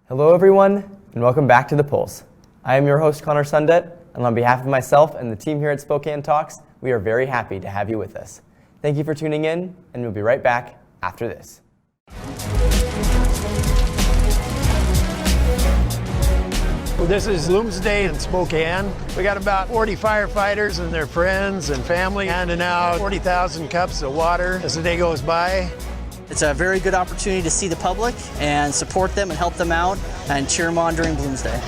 Hello everyone, and welcome back to The Pulse. I am your host, Connor Sundet, and on behalf of myself and the team here at Spokane Talks, we are very happy to have you with us. Thank you for tuning in, and we'll be right back after this. This is Looms Day in Spokane. We got about 40 firefighters and their friends and family handing out 40,000 cups of water as the day goes by. It's a very good opportunity to see the public and support them and help them out and cheer them on during Blooms Day.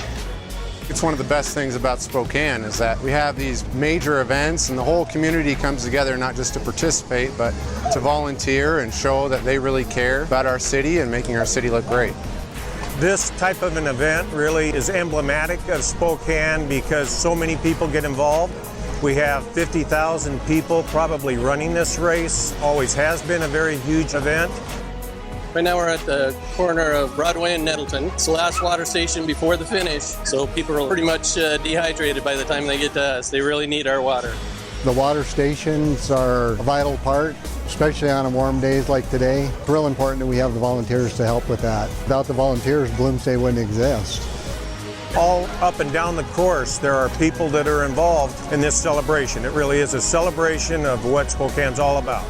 It's one of the best things about Spokane is that we have these major events and the whole community comes together not just to participate but to volunteer and show that they really care about our city and making our city look great. This type of an event really is emblematic of Spokane because so many people get involved. We have 50,000 people probably running this race. Always has been a very huge event. Right now we're at the corner of Broadway and Nettleton. It's the last water station before the finish, so people are pretty much dehydrated by the time they get to us. They really need our water. The water stations are a vital part, especially on warm days like today. It's real important that we have the volunteers to help with that. Without the volunteers, Blooms Day wouldn't exist. All up and down the course, there are people that are involved in this celebration. It really is a celebration of what Spokane's all about.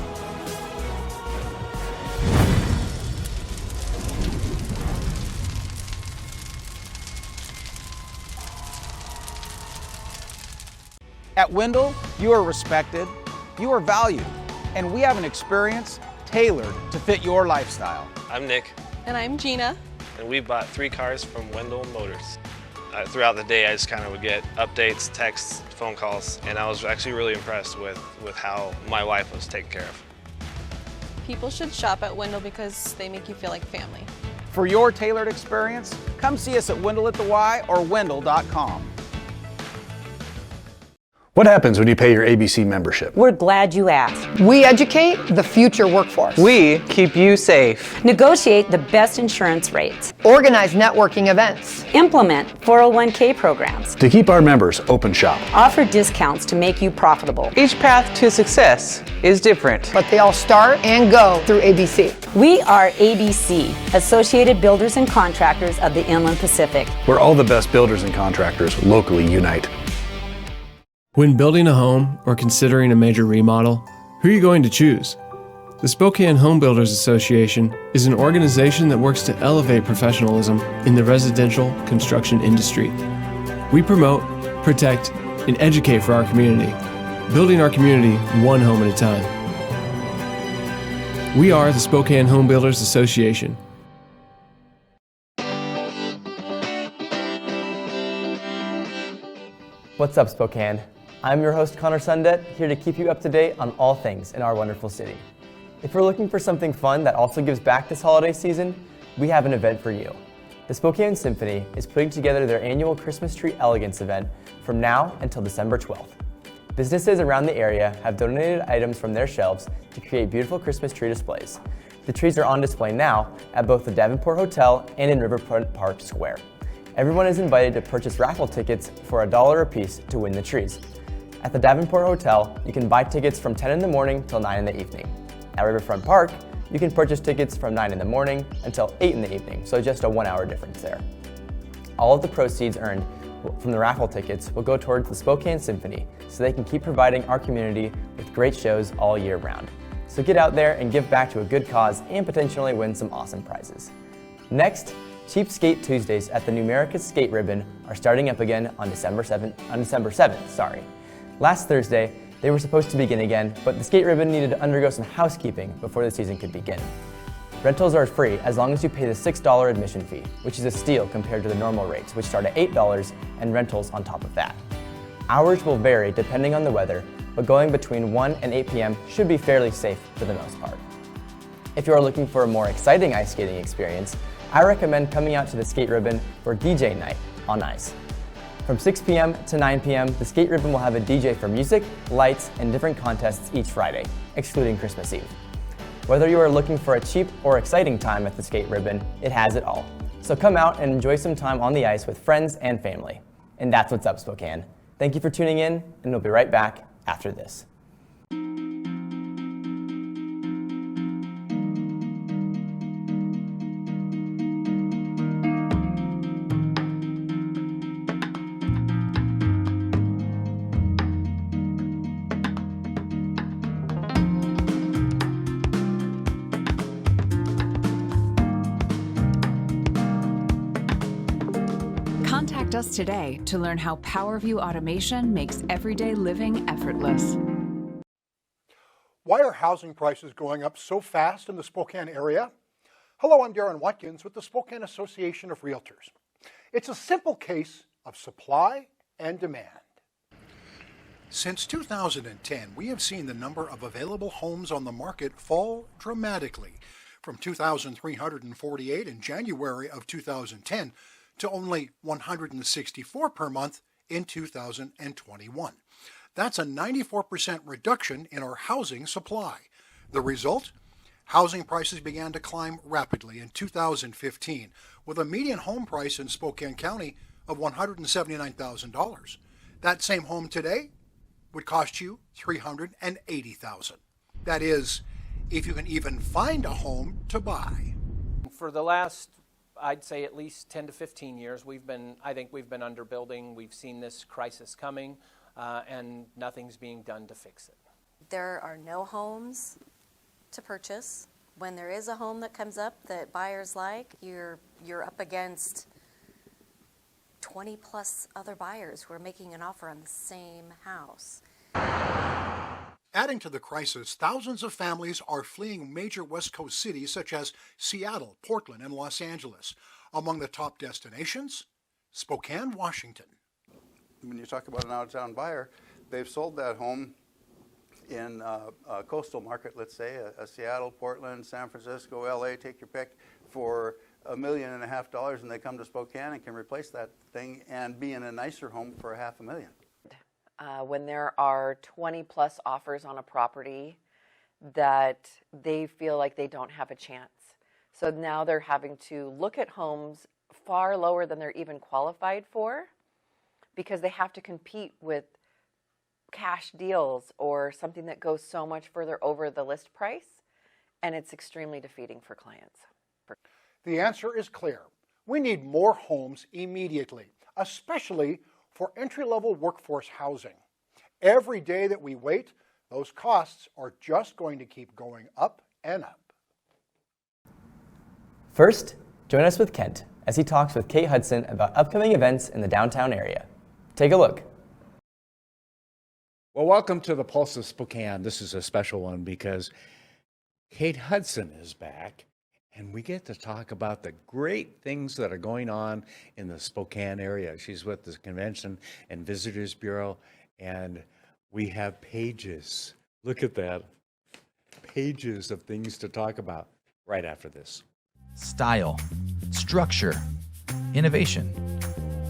At Wendell, you are respected, you are valued, and we have an experience tailored to fit your lifestyle. I'm Nick. And I'm Gina. And we bought 3 cars from Wendell Motors. Throughout the day, I just kind of would get updates, texts, phone calls, and I was actually really impressed with how my wife was taken care of. People should shop at Wendell because they make you feel like family. For your tailored experience, come see us at Wendell at the Y or Wendell.com. What happens when you pay your ABC membership? We're glad you asked. We educate the future workforce. We keep you safe. Negotiate the best insurance rates. Organize networking events. Implement 401k programs. To keep our members open shop. Offer discounts to make you profitable. Each path to success is different. But they all start and go through ABC. We are ABC, Associated Builders and Contractors of the Inland Pacific. Where all the best builders and contractors locally unite. When building a home or considering a major remodel, who are you going to choose? The Spokane Home Builders Association is an organization that works to elevate professionalism in the residential construction industry. We promote, protect, and educate for our community, building our community one home at a time. We are the Spokane Home Builders Association. What's up, Spokane? I'm your host, Connor Sundet, here to keep you up to date on all things in our wonderful city. If you're looking for something fun that also gives back this holiday season, we have an event for you. The Spokane Symphony is putting together their annual Christmas Tree Elegance event from now until December 12th. Businesses around the area have donated items from their shelves to create beautiful Christmas tree displays. The trees are on display now at both the Davenport Hotel and in Riverfront Park Square. Everyone is invited to purchase raffle tickets for $1 a piece to win the trees. At the Davenport Hotel, you can buy tickets from 10 in the morning till 9 in the evening. At Riverfront Park, you can purchase tickets from 9 in the morning until 8 in the evening, so just a 1-hour difference there. All of the proceeds earned from the raffle tickets will go towards the Spokane Symphony, so they can keep providing our community with great shows all year round. So get out there and give back to a good cause and potentially win some awesome prizes. Next, Cheap Skate Tuesdays at the Numerica Skate Ribbon are starting up again on December 7th. Last Thursday, they were supposed to begin again, but the Skate Ribbon needed to undergo some housekeeping before the season could begin. Rentals are free as long as you pay the $6 admission fee, which is a steal compared to the normal rates, which start at $8 and rentals on top of that. Hours will vary depending on the weather, but going between 1 and 8 p.m. should be fairly safe for the most part. If you are looking for a more exciting ice skating experience, I recommend coming out to the Skate Ribbon for DJ night on ice. From 6 p.m. to 9 p.m., the Skate Ribbon will have a DJ for music, lights, and different contests each Friday, excluding Christmas Eve. Whether you are looking for a cheap or exciting time at the Skate Ribbon, it has it all. So come out and enjoy some time on the ice with friends and family. And that's what's up, Spokane. Thank you for tuning in, and we'll be right back after this. Contact us today to learn how PowerView automation makes everyday living effortless. Why are housing prices going up so fast in the Spokane area? Hello, I'm Darren Watkins with the Spokane Association of Realtors. It's a simple case of supply and demand. Since 2010, we have seen the number of available homes on the market fall dramatically, from 2,348 in January of 2010 to only 164 per month in 2021. That's a 94% reduction in our housing supply. The result? Housing prices began to climb rapidly in 2015, with a median home price in Spokane County of $179,000. That same home today would cost you $380,000. That is, if you can even find a home to buy. For the last, I'd say at least 10 to 15 years, I think we've been underbuilding. We've seen this crisis coming, and nothing's being done to fix it. There are no homes to purchase. When there is a home that comes up that buyers like, you're up against 20 plus other buyers who are making an offer on the same house. Adding to the crisis, thousands of families are fleeing major West Coast cities such as Seattle, Portland, and Los Angeles. Among the top destinations, Spokane, Washington. When you talk about an out-of-town buyer, they've sold that home in a coastal market, let's say, a Seattle, Portland, San Francisco, LA, take your pick, for $1.5 million, and they come to Spokane and can replace that thing and be in a nicer home for $500,000. When there are 20 plus offers on a property that they feel like they don't have a chance. So now they're having to look at homes far lower than they're even qualified for, because they have to compete with cash deals or something that goes so much further over the list price, and it's extremely defeating for clients. The answer is clear. We need more homes immediately, especially for entry-level workforce housing. Every day that we wait, those costs are just going to keep going up and up. First, join us with Kent as he talks with Kate Hudson about upcoming events in the downtown area. Take a look. Well, welcome to the Pulse of Spokane. This is a special one because Kate Hudson is back, and we get to talk about the great things that are going on in the Spokane area. She's with the Convention and Visitors Bureau, and we have pages. Look at that. Pages of things to talk about right after this. Style, structure, innovation.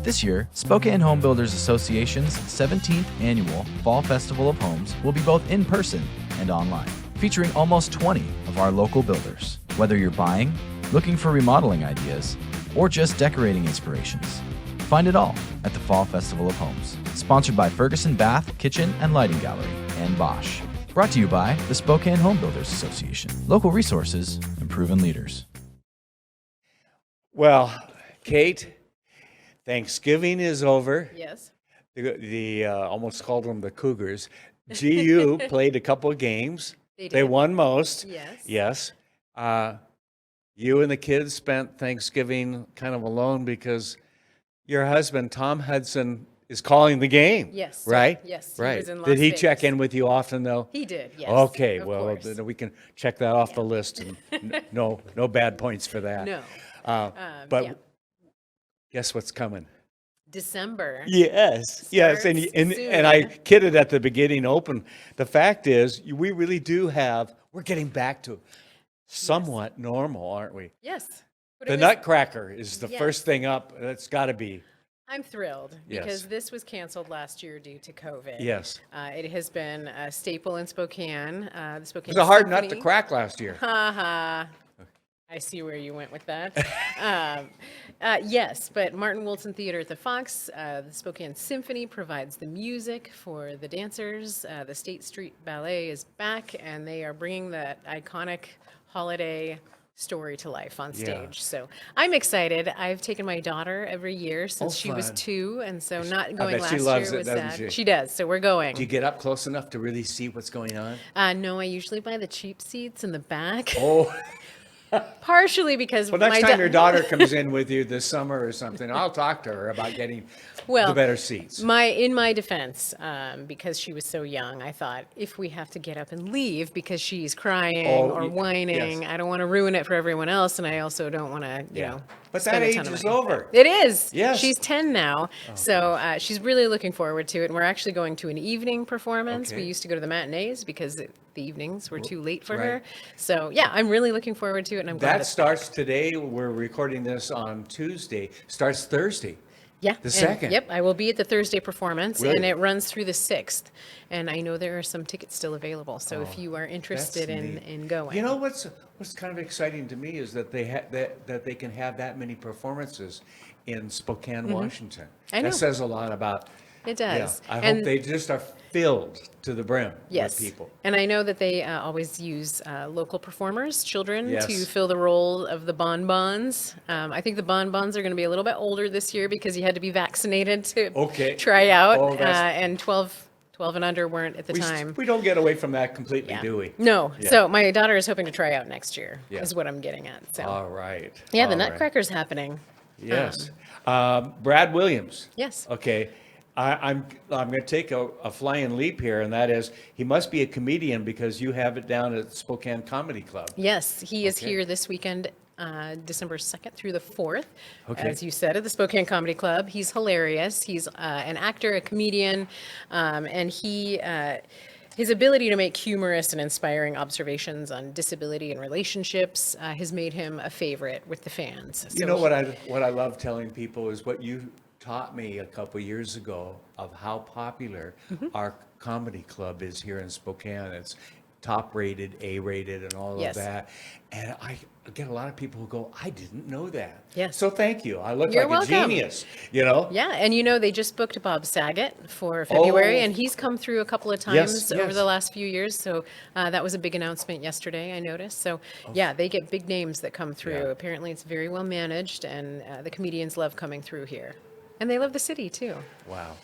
This year, Spokane Home Builders Association's 17th annual Fall Festival of Homes will be both in person and online, featuring almost 20 of our local builders. Whether you're buying, looking for remodeling ideas, or just decorating inspirations, find it all at the Fall Festival of Homes. Sponsored by Ferguson Bath, Kitchen and Lighting Gallery, and Bosch. Brought to you by the Spokane Home Builders Association. Local resources and proven leaders. Well, Kate, Thanksgiving is over. Yes. The almost called them the Cougars. GU played a couple of games. They won most. Yes. Yes. You and the kids spent Thanksgiving kind of alone because your husband, Tom Hudson, is calling the game. Yes. Right? Yes. Right. He was in Las Did he Vegas. check in with you often, though? He did, yes. Okay. Of Well, course. then we can check that off the list. And no bad points for that. No. But yeah. guess what's coming? December. Yes, yes, and I kidded at the beginning open. The fact is, we really do we're getting back to somewhat normal, aren't we? Yes. But The Nutcracker is the first thing up. That's got to be. I'm thrilled Yes. because this was canceled last year due to COVID. Yes. It has been a staple in Spokane. The Spokane It was a hard nut Symphony. to crack last year. Ha ha. I see where you went with that. Yes, but Martin Wilson Theater at the Fox, the Spokane Symphony provides the music for the dancers. The State Street Ballet is back, and they are bringing that iconic holiday story to life on stage. Yeah. So I'm excited. I've taken my daughter every year since she was fun. 2, and so not I going bet last she loves year it, was doesn't sad. she? She does, so we're going. Do you get up close enough to really see what's going on? No, I usually buy the cheap seats in the back. Oh. partially because Well, next my time your daughter comes in with you this summer or something, I'll talk to her about getting the better seats. In my defense, because she was so young, I thought if we have to get up and leave because she's crying or whining, I don't want to ruin it for everyone else, and I also don't want to, you know. But spend that a ton age of is money. over. It is. Yes. She's 10 now, so she's really looking forward to it. And we're actually going to an evening performance. We used to go to the matinees because the evenings were too late for her. So yeah, I'm really looking forward to it, and I'm glad That starts today. We're recording this on Tuesday. Starts Thursday. Yeah. The second. Yep, I will be at the Thursday performance, Really? and it runs through the 6th. And I know there are some tickets still available, so if you are interested that's in going. You know what's kind of exciting to me is that that they can have that many performances in Spokane, Washington. I know. That says a lot about. It does. Yeah, I hope they just are filled to the brim with people. And I know that they always use local performers, children, Yes. to fill the role of the bonbons. I think the bonbons are going to be a little bit older this year because you had to be vaccinated to try out, Oh, and 12 and under weren't at the time. We don't get away from that completely, do we? No. Yeah. So my daughter is hoping to try out next year, is what I'm getting at. So. All right. Yeah, the All right. Nutcracker's happening. Yes. Brad Williams. Yes. Okay. I'm going to take a flying leap here, and that is he must be a comedian because you have it down at Spokane Comedy Club. Yes, he is here this weekend, December 2nd through the 4th, Okay. as you said, at the Spokane Comedy Club. He's hilarious. He's an actor, a comedian, and his ability to make humorous and inspiring observations on disability and relationships has made him a favorite with the fans. You know what I love telling people is what you taught me a couple years ago of how popular our comedy club is here in Spokane. It's top rated, A-rated, and all Yes. of that. And I get a lot of people who go, I didn't know that. Yes. So thank you. I look You're like welcome. a genius, you know? Yeah, and you know, they just booked Bob Saget for February, and he's come through a couple of times over the last few years. So that was a big announcement yesterday, I noticed. So yeah, they get big names that come through. Apparently it's very well managed, and the comedians love coming through here. And they love the city too. Wow.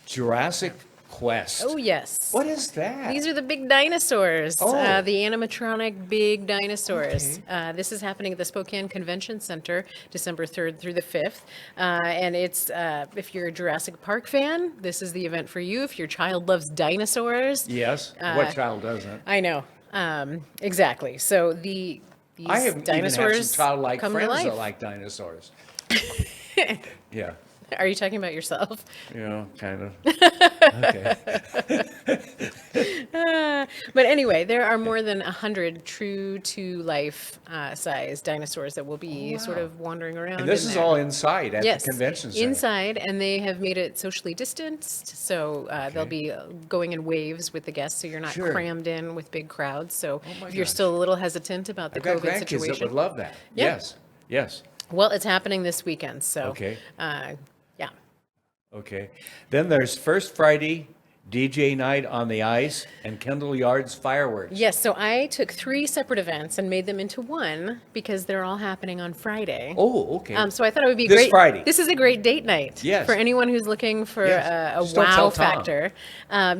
Jurassic Quest. Oh, yes. What is that? These are the big dinosaurs, Oh. the animatronic big dinosaurs. This is happening at the Spokane Convention Center, December 3rd through the 5th. And it's, if you're a Jurassic Park fan, this is the event for you. If your child loves dinosaurs. Yes. What child doesn't? I know. Exactly. So these I have dinosaurs even had some childlike come to friends life. that like dinosaurs. Yeah. Are you talking about yourself? You know, kind of. But anyway, there are more than 100 true to life size dinosaurs that will be sort of wandering around. And this in is there. all inside at Yes, the convention center. inside, and they have made it socially distanced, so they'll be going in waves with the guests, so you're not Sure. crammed in with big crowds. So my if you're gosh. still a little hesitant about the I've got COVID grandkids situation, that would love that. Yeah. Yes. Yes. Well, it's happening this weekend, so Okay. yeah. Okay. Then there's First Friday DJ night on the ice and Kendall Yards fireworks. Yes, so I took 3 separate events and made them into one because they're all happening on Friday. Oh, okay. So I thought it would be This great. Friday. This is a great date night Yes. for anyone who's looking for Yes. a Just don't wow tell Tom. factor.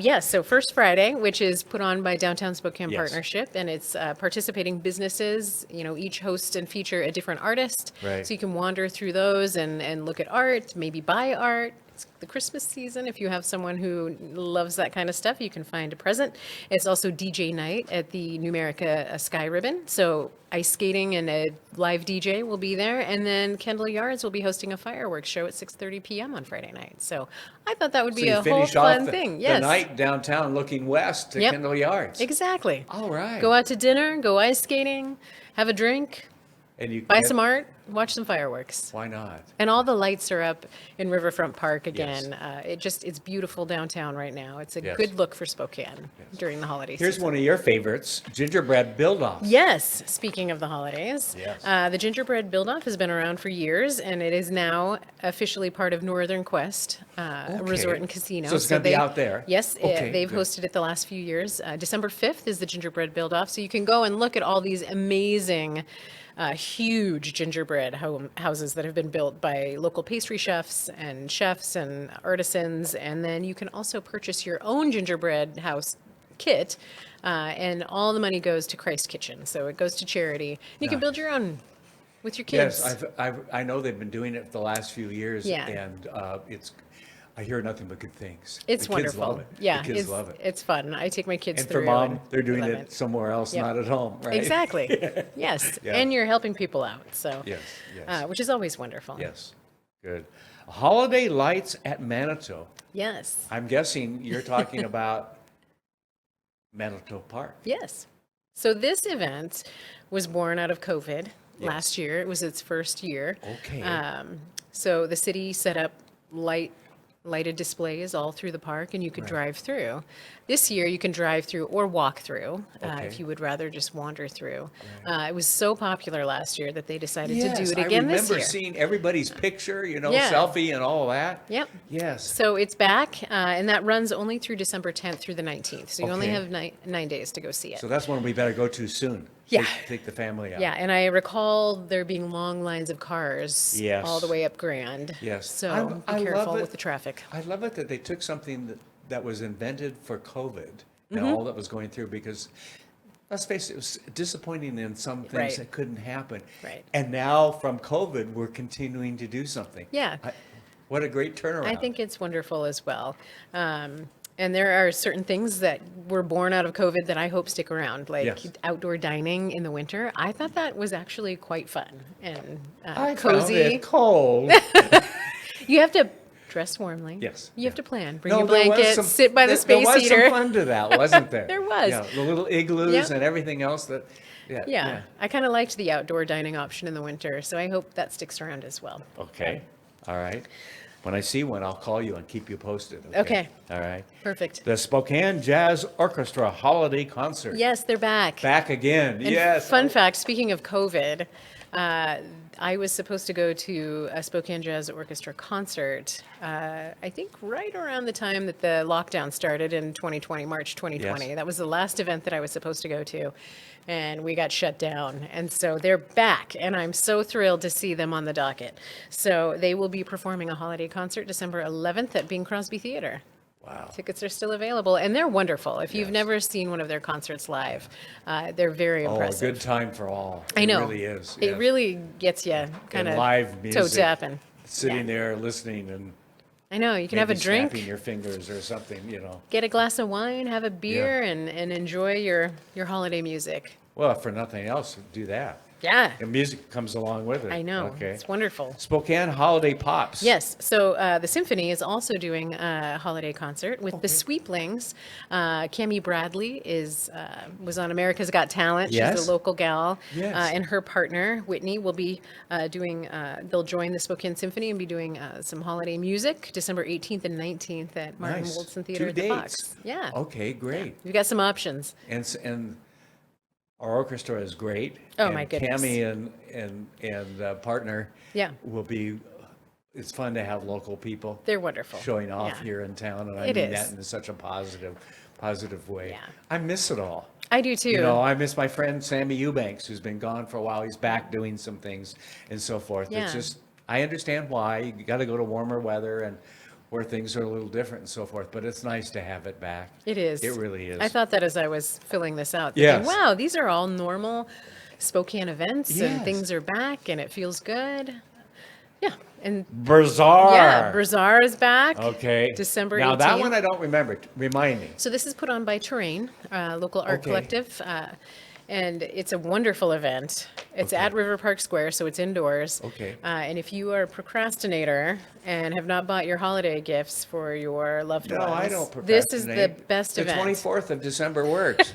Yes, so First Friday, which is put on by Downtown Spokane Yes. Partnership, and it's participating businesses. You know, each host and feature a different artist, Right. so you can wander through those and look at art, maybe buy art. It's the Christmas season. If you have someone who loves that kind of stuff, you can find a present. It's also DJ night at the Numerica Skate Ribbon. So ice skating and a live DJ will be there. And then Kendall Yards will be hosting a fireworks show at 6:30 p.m. on Friday night. So I thought that would So be you a whole finish off fun the, thing. the Yes. night downtown looking west to Yep. Kendall Yards. Exactly. All right. Go out to dinner, go ice skating, have a drink, And you buy get- some art, watch some fireworks. Why not? And all the lights are up in Riverfront Park again. It's beautiful downtown right now. It's a Yes. good look for Spokane during the holiday Here's season. one of your favorites, gingerbread build-off. Yes, speaking of the holidays, Yes. the gingerbread build-off has been around for years, and it is now officially part of Northern Quest Resort and Casino. So it's gonna be out there? Yes, Okay, they've good. hosted it the last few years. December 5th is the gingerbread build-off, so you can go and look at all these amazing huge gingerbread houses that have been built by local pastry chefs and artisans. And then you can also purchase your own gingerbread house kit, and all the money goes to Christ Kitchen. So it goes to charity. You can build your own with your kids. Yes, I know they've been doing it the last few years, Yeah. and I hear nothing but good things. It's the wonderful. Kids love it. Yeah, the kids love it. It's fun. I take my kids And through. for mom, and they're doing love it somewhere else, Yep. not at home, right? Exactly. Yes, Yeah. and you're helping people out. So Yes, yes. which is always wonderful. Yes, good. Holiday lights at Manitou. Yes. I'm guessing you're talking about Manitou Park. Yes. So this event was born out of COVID last year. It was its first year. Okay. So the city set up lighted displays all through the park, and you could drive through. This year, you can drive through or walk through if you would rather just wander through. It was so popular last year that they decided to do it again this year. I remember seeing everybody's picture, Yeah. selfie and all that. Yep. Yes. So it's back, and that runs only through December 10th through the 19th. So you only Okay. have 9 days to go see it. So that's one we better go to soon. Yeah. Take the family out. Yeah, and I recall there being long lines of cars Yes. all the way up Grand. Yes. So I be love careful it. with the traffic. I love it that they took something that was invented for COVID and Mhm. all that was going through, because let's face it, it was disappointing in some things Right. that couldn't happen. Right. And now from COVID, we're continuing to do something. Yeah. What a great turnaround. I think it's wonderful as well. And there are certain things that were born out of COVID that I hope stick around, like Yes. outdoor dining in the winter. I thought that was actually quite fun and I cozy. found it cold. You have to dress warmly. Yes. You have to plan. Bring No, your there was blanket, some- sit by the there space was heater. some fun to that, wasn't there? There was. Yeah, the little igloos Yep. and everything else that. Yeah, I kind of liked the outdoor dining option in the winter, so I hope that sticks around as well. Okay. All right. When I see one, I'll call you and keep you posted. Okay. All right. Perfect. The Spokane Jazz Orchestra Holiday Concert. Yes, they're back. Back again. And Yes. Fun fact, speaking of COVID, I was supposed to go to a Spokane Jazz Orchestra concert, I think right around the time that the lockdown started in 2020, March 2020. Yes. That was the last event that I was supposed to go to, and we got shut down. And so they're back, and I'm so thrilled to see them on the docket. So they will be performing a holiday concert December 11th at Bing Crosby Theater. Wow. Tickets are still available, and they're wonderful. If you've never seen one of their concerts live, they're very impressive. Oh, a good time for all. I know. It really is. It yes. really gets you kind And of live music. toe tapping. Sitting there listening and. I know. You can have a maybe drink, snapping your fingers or something, get a glass of wine, have a beer, and enjoy your holiday music. Well, if for nothing else, do that. Yeah. And music comes along with it. I know. Okay. It's wonderful. Spokane Holiday Pops. Yes. So the Symphony is also doing a holiday concert with the Sweeplings. Cammie Bradley was on America's Got Talent. Yes. She's a local gal. Yes. And her partner, Whitney, will be they'll join the Spokane Symphony and be doing some holiday music December 18th and 19th at Martin Nice. Woldson Theater 2 at the dates. Fox. Yeah. Okay, great. We've got some options. And our orchestra is great. Oh, and my goodness. Cammie and partner Yeah. will be. It's fun to have local people. They're wonderful. Showing off Yeah. here in town, and I It mean is. that in such a positive way. Yeah. I miss it all. I do too. I miss my friend Sammy Eubanks, who's been gone for a while. He's back doing some things and so forth. Yeah. It's just, I understand why. You got to go to warmer weather and where things are a little different and so forth, but it's nice to have it back. It is. It really is. I thought that as I was filling this out. Thinking, Yes. wow, these are all normal Spokane events Yes. and things are back and it feels good. Yeah. And Bazaar. yeah, Bazaar is back. Okay. December 18th. Now that one I don't remember. Remind me. So this is put on by Terrain, local art Okay. collective. And it's a wonderful event. It's at River Park Square, so it's indoors. Okay. And if you are a procrastinator and have not bought your holiday gifts for your loved No, ones, I don't procrastinate. this is the best the event. 24th of December works.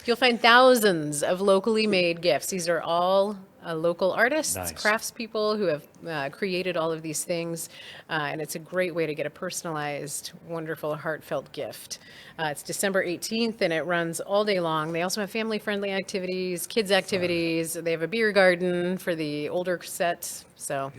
You'll find thousands of locally made gifts. These are all local artists, Nice. craftspeople who have created all of these things. And it's a great way to get a personalized, wonderful, heartfelt gift. It's December 18th and it runs all day long. They also have family-friendly activities, kids activities. They have a beer garden for the older set. So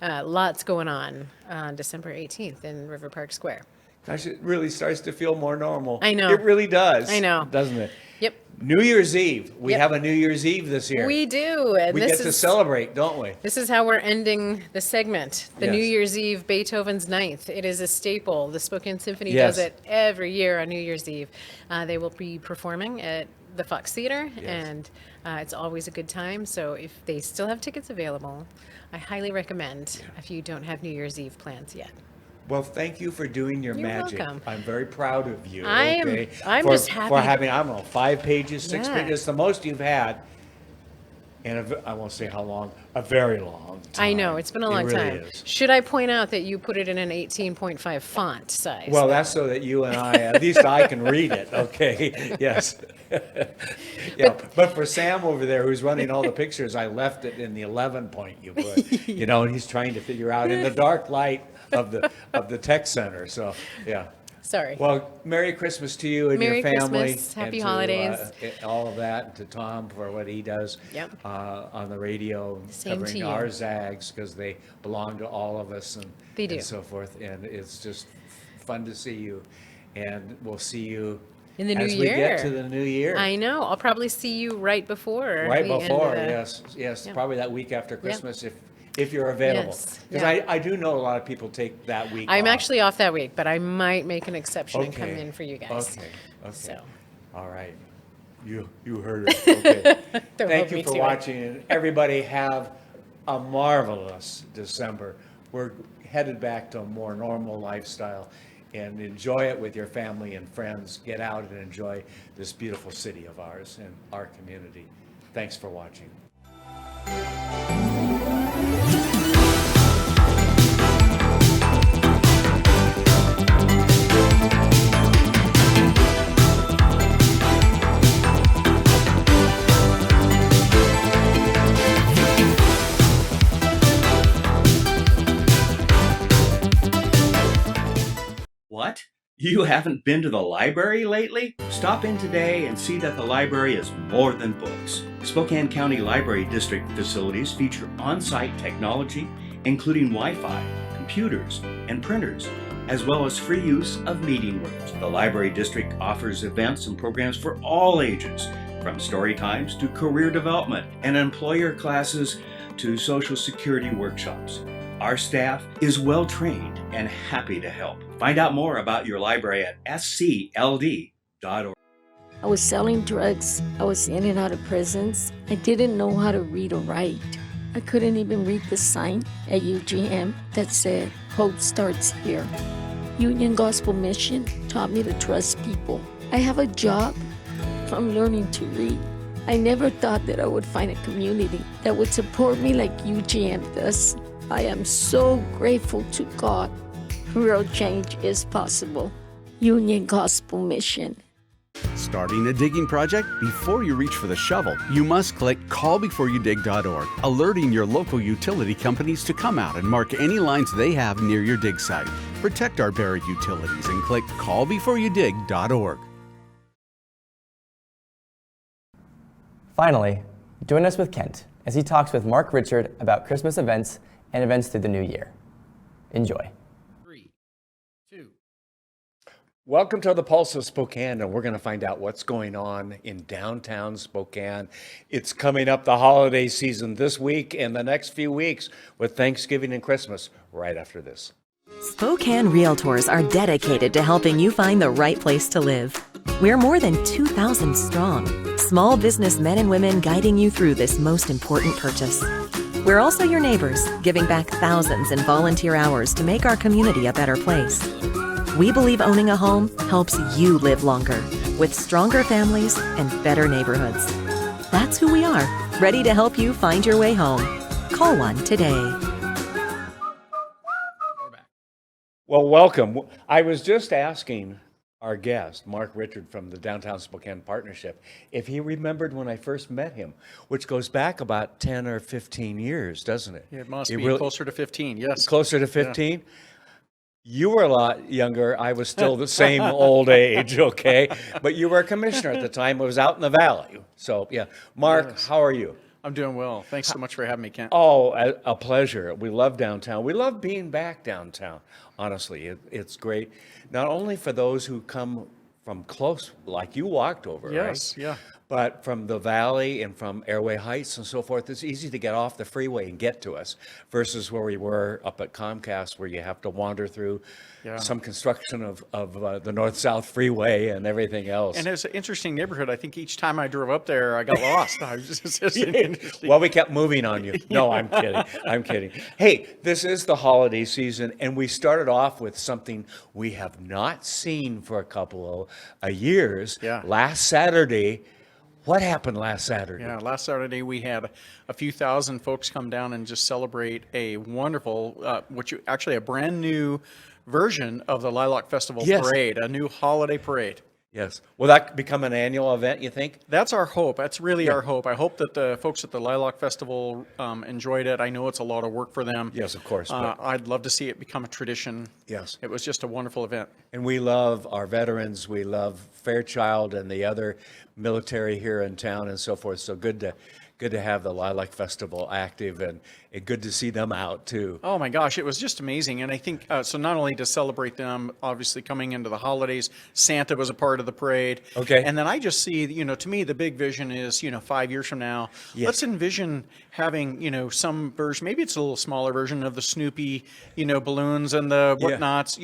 lots going on December 18th in River Park Square. Gosh, it really starts to feel more normal. I know. It really does. I know. Doesn't it? Yep. New Year's Eve. We Yep. have a New Year's Eve this year. We do. And We this get to is, celebrate, don't we? This is how we're ending the segment. The Yes. New Year's Eve, Beethoven's Ninth. It is a staple. The Spokane Symphony Yes. does it every year on New Year's Eve. They will be performing at the Fox Theater, Yes. and it's always a good time. So if they still have tickets available, I highly recommend if you don't have New Year's Eve plans yet. Well, thank you for doing your You're magic. welcome. I'm very proud of you. I'm just happy. For having, I don't know, 5 pages, 6 Yeah. pages, the most you've had. And I won't say how long, a very long time. I know, it's been a long really time. is. Should I point out that you put it in an 18.5 font size? Well, that's so that you and I, at least I can read it, okay? Yes. Yeah, but for Sam over there, who's running all the pictures, I left it in the 11 point you put, you know, and he's trying to figure out in the dark light of the tech center, so, yeah. Sorry. Well, Merry Christmas to you and Merry your family. Christmas, happy and to, holidays. all of that, and to Tom for what he does Yep. on the radio, Same to covering you. our zags, because they belong to all of us They do. and so forth. And it's just fun to see you. And we'll see you In the new as year. we get to the new year. I know. I'll probably see you right before. Right the end of before, the- yes, Yeah. probably that week after Christmas if you're available. Yes, Because yeah. I do know a lot of people take that week I'm off. actually off that week, but I might make an exception and come Okay. in for you guys. Okay. So. All right. You heard it. Okay. Don't Thank hold you me for to it. watching. And everybody have a marvelous December. We're headed back to a more normal lifestyle, and enjoy it with your family and friends. Get out and enjoy this beautiful city of ours and our community. Thanks for watching. What? You haven't been to the library lately? Stop in today and see that the library is more than books. Spokane County Library District facilities feature on-site technology, including Wi-Fi, computers, and printers, as well as free use of meeting rooms. The Library District offers events and programs for all ages, from story times to career development and employer classes to Social Security workshops. Our staff is well trained and happy to help. Find out more about your library at scld.org. I was selling drugs. I was in and out of prisons. I didn't know how to read or write. I couldn't even read the sign at UGM that said, "Hope starts here." Union Gospel Mission taught me to trust people. I have a job. I'm learning to read. I never thought that I would find a community that would support me like UGM does. I am so grateful to God. Real change is possible. Union Gospel Mission. Starting a digging project? Before you reach for the shovel, you must click callbeforeyoudig.org, alerting your local utility companies to come out and mark any lines they have near your dig site. Protect our buried utilities and click callbeforeyoudig.org. Finally, join us with Kent as he talks with Mark Richard about Christmas events and events through the new year. Enjoy. Welcome to the Pulse of Spokane, and we're going to find out what's going on in downtown Spokane. It's coming up the holiday season this week and the next few weeks with Thanksgiving and Christmas right after this. Spokane Realtors are dedicated to helping you find the right place to live. We're more than 2,000 strong, small business men and women guiding you through this most important purchase. We're also your neighbors, giving back thousands in volunteer hours to make our community a better place. We believe owning a home helps you live longer, with stronger families and better neighborhoods. That's who we are, ready to help you find your way home. Call one today. Well, welcome. I was just asking our guest, Mark Richard from the Downtown Spokane Partnership, if he remembered when I first met him, which goes back about 10 or 15 years, doesn't it? It must You be really- closer to 15, yes. Closer to 15? You were a lot younger. I was still the same old age, okay? But you were a commissioner at the time. It was out in the valley. So, yeah. Mark, Yes. how are you? I'm doing well. Thanks so much for having me, Kent. Oh, a pleasure. We love downtown. We love being back downtown, honestly. It's great, not only for those who come from close, like you walked over, Yes, right? yeah. But from the valley and from Airway Heights and so forth, it's easy to get off the freeway and get to us versus where we were up at Comcast, where you have to wander through some construction of the north-south freeway and everything else. And it's an interesting neighborhood. I think each time I drove up there, I got lost. It's just interesting. Well, we kept moving on you. No, I'm kidding. I'm kidding. Hey, this is the holiday season, and we started off with something we have not seen for a couple of years. Yeah. Last Saturday. What happened last Saturday? Yeah, last Saturday we had a few thousand folks come down and just celebrate a wonderful, actually a brand new version of the Lilac Festival Parade, a new holiday parade. Yes. Will that become an annual event, you think? That's our hope. That's really our hope. I hope that the folks at the Lilac Festival enjoyed it. I know it's a lot of work for them. Yes, of course. I'd love to see it become a tradition. Yes. It was just a wonderful event. And we love our veterans. We love Fairchild and the other military here in town and so forth. So good to have the Lilac Festival active and good to see them out too. Oh my gosh, it was just amazing. And I think, so not only to celebrate them, obviously coming into the holidays, Santa was a part of the parade. Okay. And then I just see, to me, the big vision is, 5 years from now, let's envision having, some version, maybe it's a little smaller version of the Snoopy, balloons and the whatnots,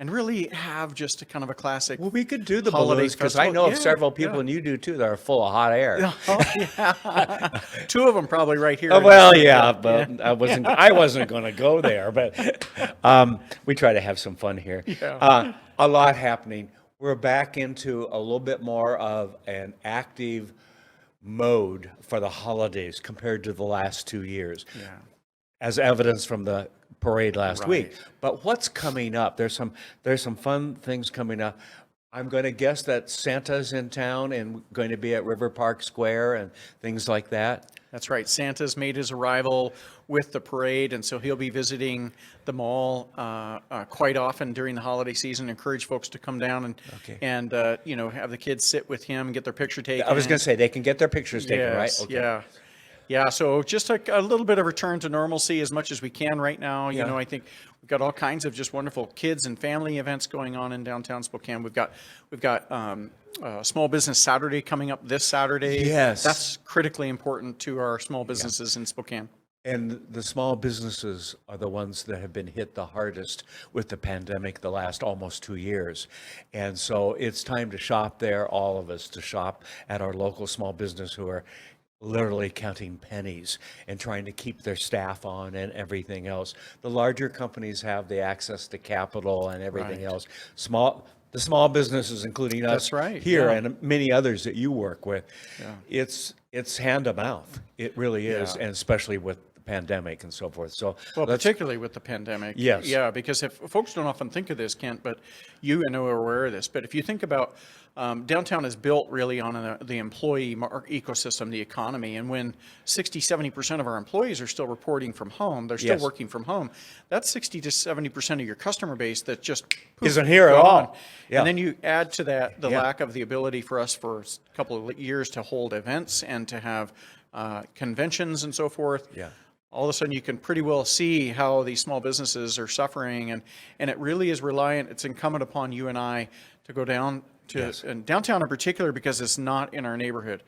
and really have just a kind of a classic. Well, we could do the holiday balloons because I know of festival. several people, and you do too, that are full of hot air. Two of them probably right here. Well, yeah, but I wasn't going to go there. But we try to have some fun here. Yeah. A lot happening. We're back into a little bit more of an active mode for the holidays compared to the last 2 years. Yeah. As evidence from the parade last Right. week. But what's coming up? There's some fun things coming up. I'm going to guess that Santa's in town and going to be at River Park Square and things like that. That's right. Santa's made his arrival with the parade, and so he'll be visiting the mall quite often during the holiday season. Encourage folks to come down and have the kids sit with him, get their picture taken. I was going to say they can get their pictures taken, right? Okay. Yeah. Yeah, so just a little bit of return to normalcy as much as we can right now. Yeah. I think we've got all kinds of just wonderful kids and family events going on in downtown Spokane. We've got Small Business Saturday coming up this Saturday. Yes. That's critically important to our small businesses in Spokane. And the small businesses are the ones that have been hit the hardest with the pandemic the last almost 2 years. And so it's time to shop there, all of us, to shop at our local small business who are literally counting pennies and trying to keep their staff on and everything else. The larger companies have the access to capital and everything else. The small businesses, including us here and many others that you work with, it's hand to mouth. It really is, and especially with the pandemic and so forth. So, particularly with the pandemic. Yes. Yeah, because if folks don't often think of this, Kent, but you I know are aware of this, but if you think about downtown is built really on the employee ecosystem, the economy, and when 60-70% of our employees are still reporting from home, they're still working from home, that's 60 to 70% of your customer base that just isn't here at all. And then you add to that the lack of the ability for us for a couple of years to hold events and to have conventions and so forth. Yeah. All of a sudden you can pretty well see how these small businesses are suffering, and it really is it's incumbent upon you and I to go down to and downtown in particular, because it's not in our neighborhood.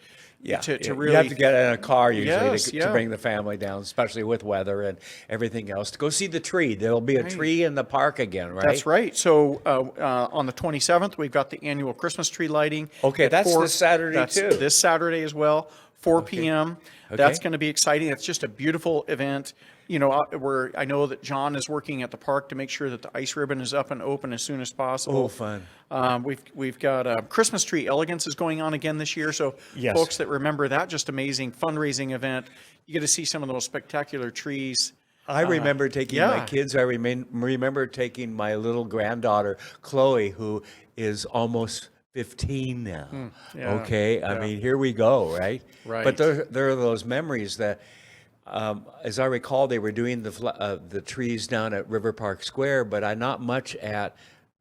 To really, you have to get in a car usually to yeah. bring the family down, especially with weather and everything else. To go see the tree. There'll be a tree in the park again, right? That's right. So on the 27th, we've got the annual Christmas tree lighting. Okay, that's this Saturday too. This Saturday as well, 4 p.m. That's going to be exciting. It's just a beautiful event. I know that John is working at the park to make sure that the ice ribbon is up and open as soon as possible. Oh, fun. We've got Christmas Tree Elegance is going on again this year. So folks that remember that, just amazing fundraising event. You get to see some of the most spectacular trees. I remember taking my kids. I remember taking my little granddaughter, Chloe, who is almost 15 now. I mean, here we go, right? Right. But there are those memories that, as I recall, they were doing the trees down at River Park Square, but not much at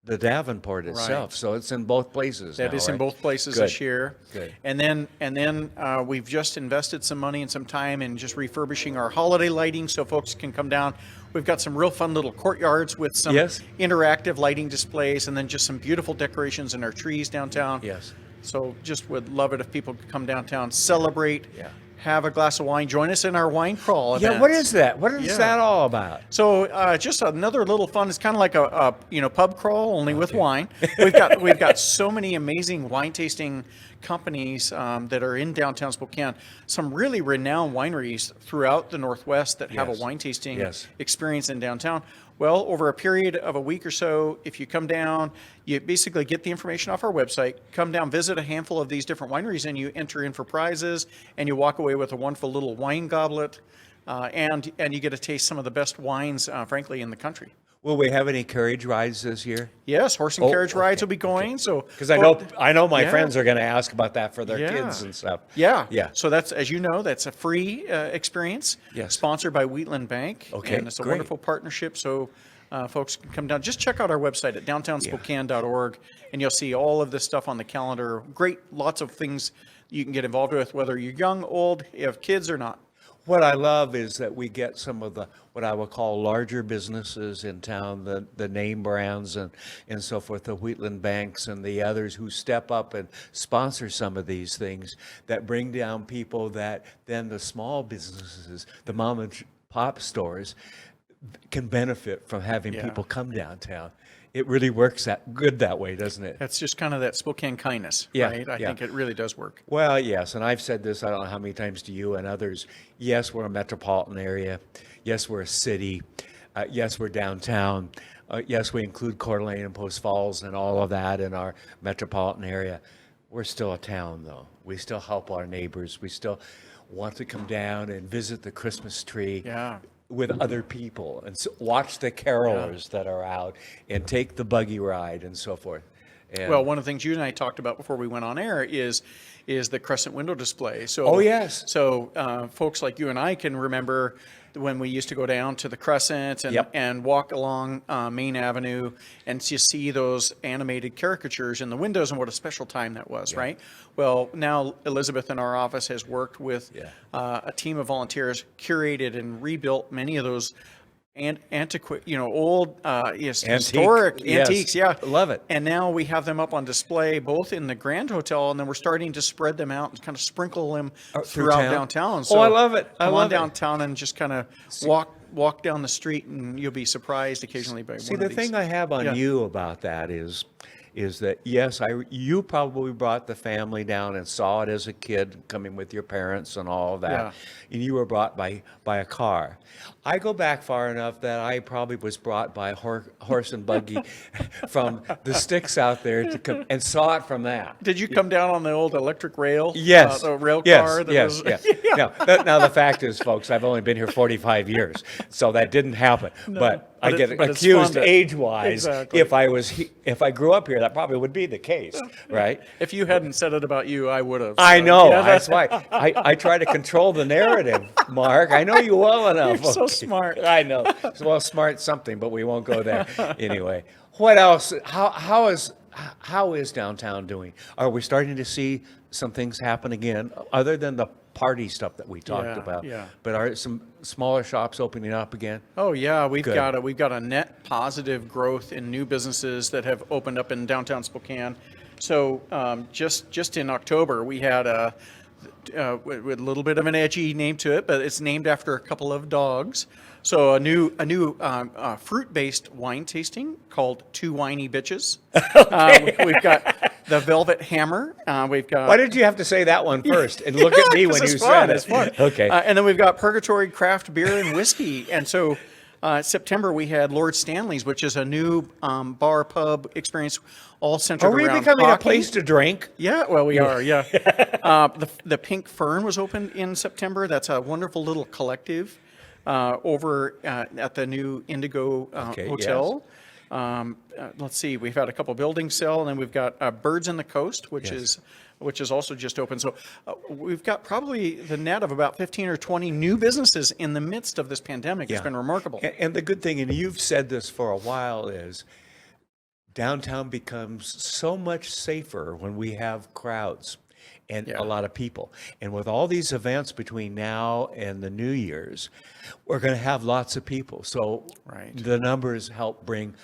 the Davenport itself. Right. So it's in both places That now, is in right? both places Good. this year. Good. And then we've just invested some money and some time in just refurbishing our holiday lighting so folks can come down. We've got some real fun little courtyards with some Yes. interactive lighting displays, and then just some beautiful decorations in our trees downtown. Yes. So just would love it if people could come downtown, celebrate, Yeah. have a glass of wine, join us in our wine crawl event. Yeah, what is that? What is Yeah. that all about? So just another little fun. It's kind of like a pub crawl, only with wine. We've got so many amazing wine tasting companies that are in downtown Spokane. Some really renowned wineries throughout the Northwest that have a Yes. wine tasting Yes. experience in downtown. Well, over a period of a week or so, if you come down, you basically get the information off our website, come down, visit a handful of these different wineries, and you enter in for prizes, and you walk away with a wonderful little wine goblet, and you get to taste some of the best wines, frankly, in the country. Will we have any carriage rides this year? Yes, horse and carriage rides will be going. So Because I know my friends are going to ask about that for their Yeah. kids and stuff. Yeah. Yeah. So that's, as you know, that's a free experience. Yes. Sponsored by Wheatland Bank. Okay, And it's a great. wonderful partnership. So folks can come down. Just check out our website at downtownspokane.org, and you'll see all of this stuff on the calendar. Great, lots of things you can get involved with, whether you're young, old, you have kids or not. What I love is that we get some of the, what I would call larger businesses in town, the name brands and so forth, the Wheatland Banks and the others who step up and sponsor some of these things that bring down people that then the small businesses, the mom and pop stores, can benefit from having Yeah. people come downtown. It really works that way, doesn't it? That's just kind of that Spokane kindness, Yeah, right? I yeah. think it really does work. Well, yes, and I've said this, I don't know how many times to you and others. Yes, we're a metropolitan area. Yes, we're a city. Yes, we're downtown. Yes, we include Coeur d'Alene and Post Falls and all of that in our metropolitan area. We're still a town, though. We still help our neighbors. We still want to come down and visit the Christmas tree. Yeah. With other people and watch the carolers that are out and take the buggy ride and so forth. And Well, one of the things you and I talked about before we went on air is the crescent window display. So, Oh, yes. So folks like you and I can remember when we used to go down to the Crescent and walk along Main Avenue and just see those animated caricatures in the windows, and what a special time that was, right? Well, now Elizabeth in our office has worked with a team of volunteers, curated and rebuilt many of those old, historic yes. antiques. Yeah, Love it. And now we have them up on display both in the Grand Hotel, and then we're starting to spread them out and kind of sprinkle them through throughout town? downtown. Oh, I love it. I Come love on it. downtown and just kind of walk down the street, and you'll be surprised occasionally by See, one the of these. thing I have on you about that is that, yes, you probably brought the family down and saw it as a kid coming with your parents and all of that. Yeah. And you were brought by a car. I go back far enough that I probably was brought by horse and buggy from the sticks out there to come and saw it from that. Did you come down on the old electric rail? Yes. The rail yes, car? That yes, was, yes. Now, the fact is, folks, I've only been here 45 years, so that didn't happen. But I get but it's accused fun to- age-wise. Exactly. If I grew up here, that probably would be the case, right? If you hadn't said it about you, I would have. I know. Yeah, That's why I try to control the narrative, Mark. I know you well enough. You're so smart. I know. Well, smart something, but we won't go there. Anyway, what else? How is downtown doing? Are we starting to see some things happen again, other than the party stuff that we talked about? Yeah. But are some smaller shops opening up again? Oh yeah, we've Good. got a net positive growth in new businesses that have opened up in downtown Spokane. So just in October, we had with a little bit of an edgy name to it, but it's named after a couple of dogs. So a new fruit-based wine tasting called Two Whiny Bitches. We've got the Velvet Hammer. We've got. Why did you have to say that one first and look at me when you said it? It's fun. Okay. And then we've got Purgatory Craft Beer and Whiskey. And so September we had Lord Stanley's, which is a new bar pub experience, all centered Are we around becoming hockey. a place to drink? Yeah, well, we are, yeah. The Pink Fern was opened in September. That's a wonderful little collective over at the new Indigo Hotel. Let's see, we've had a couple buildings sell, and then we've got Birds in the Coast, which is also just open. So we've got probably the net of about 15 or 20 new businesses in the midst of this pandemic. It's been remarkable. And the good thing, and you've said this for a while, is downtown becomes so much safer when we have crowds and a lot of people. And with all these events between now and the New Year's, we're going to have lots of people. So the numbers help bring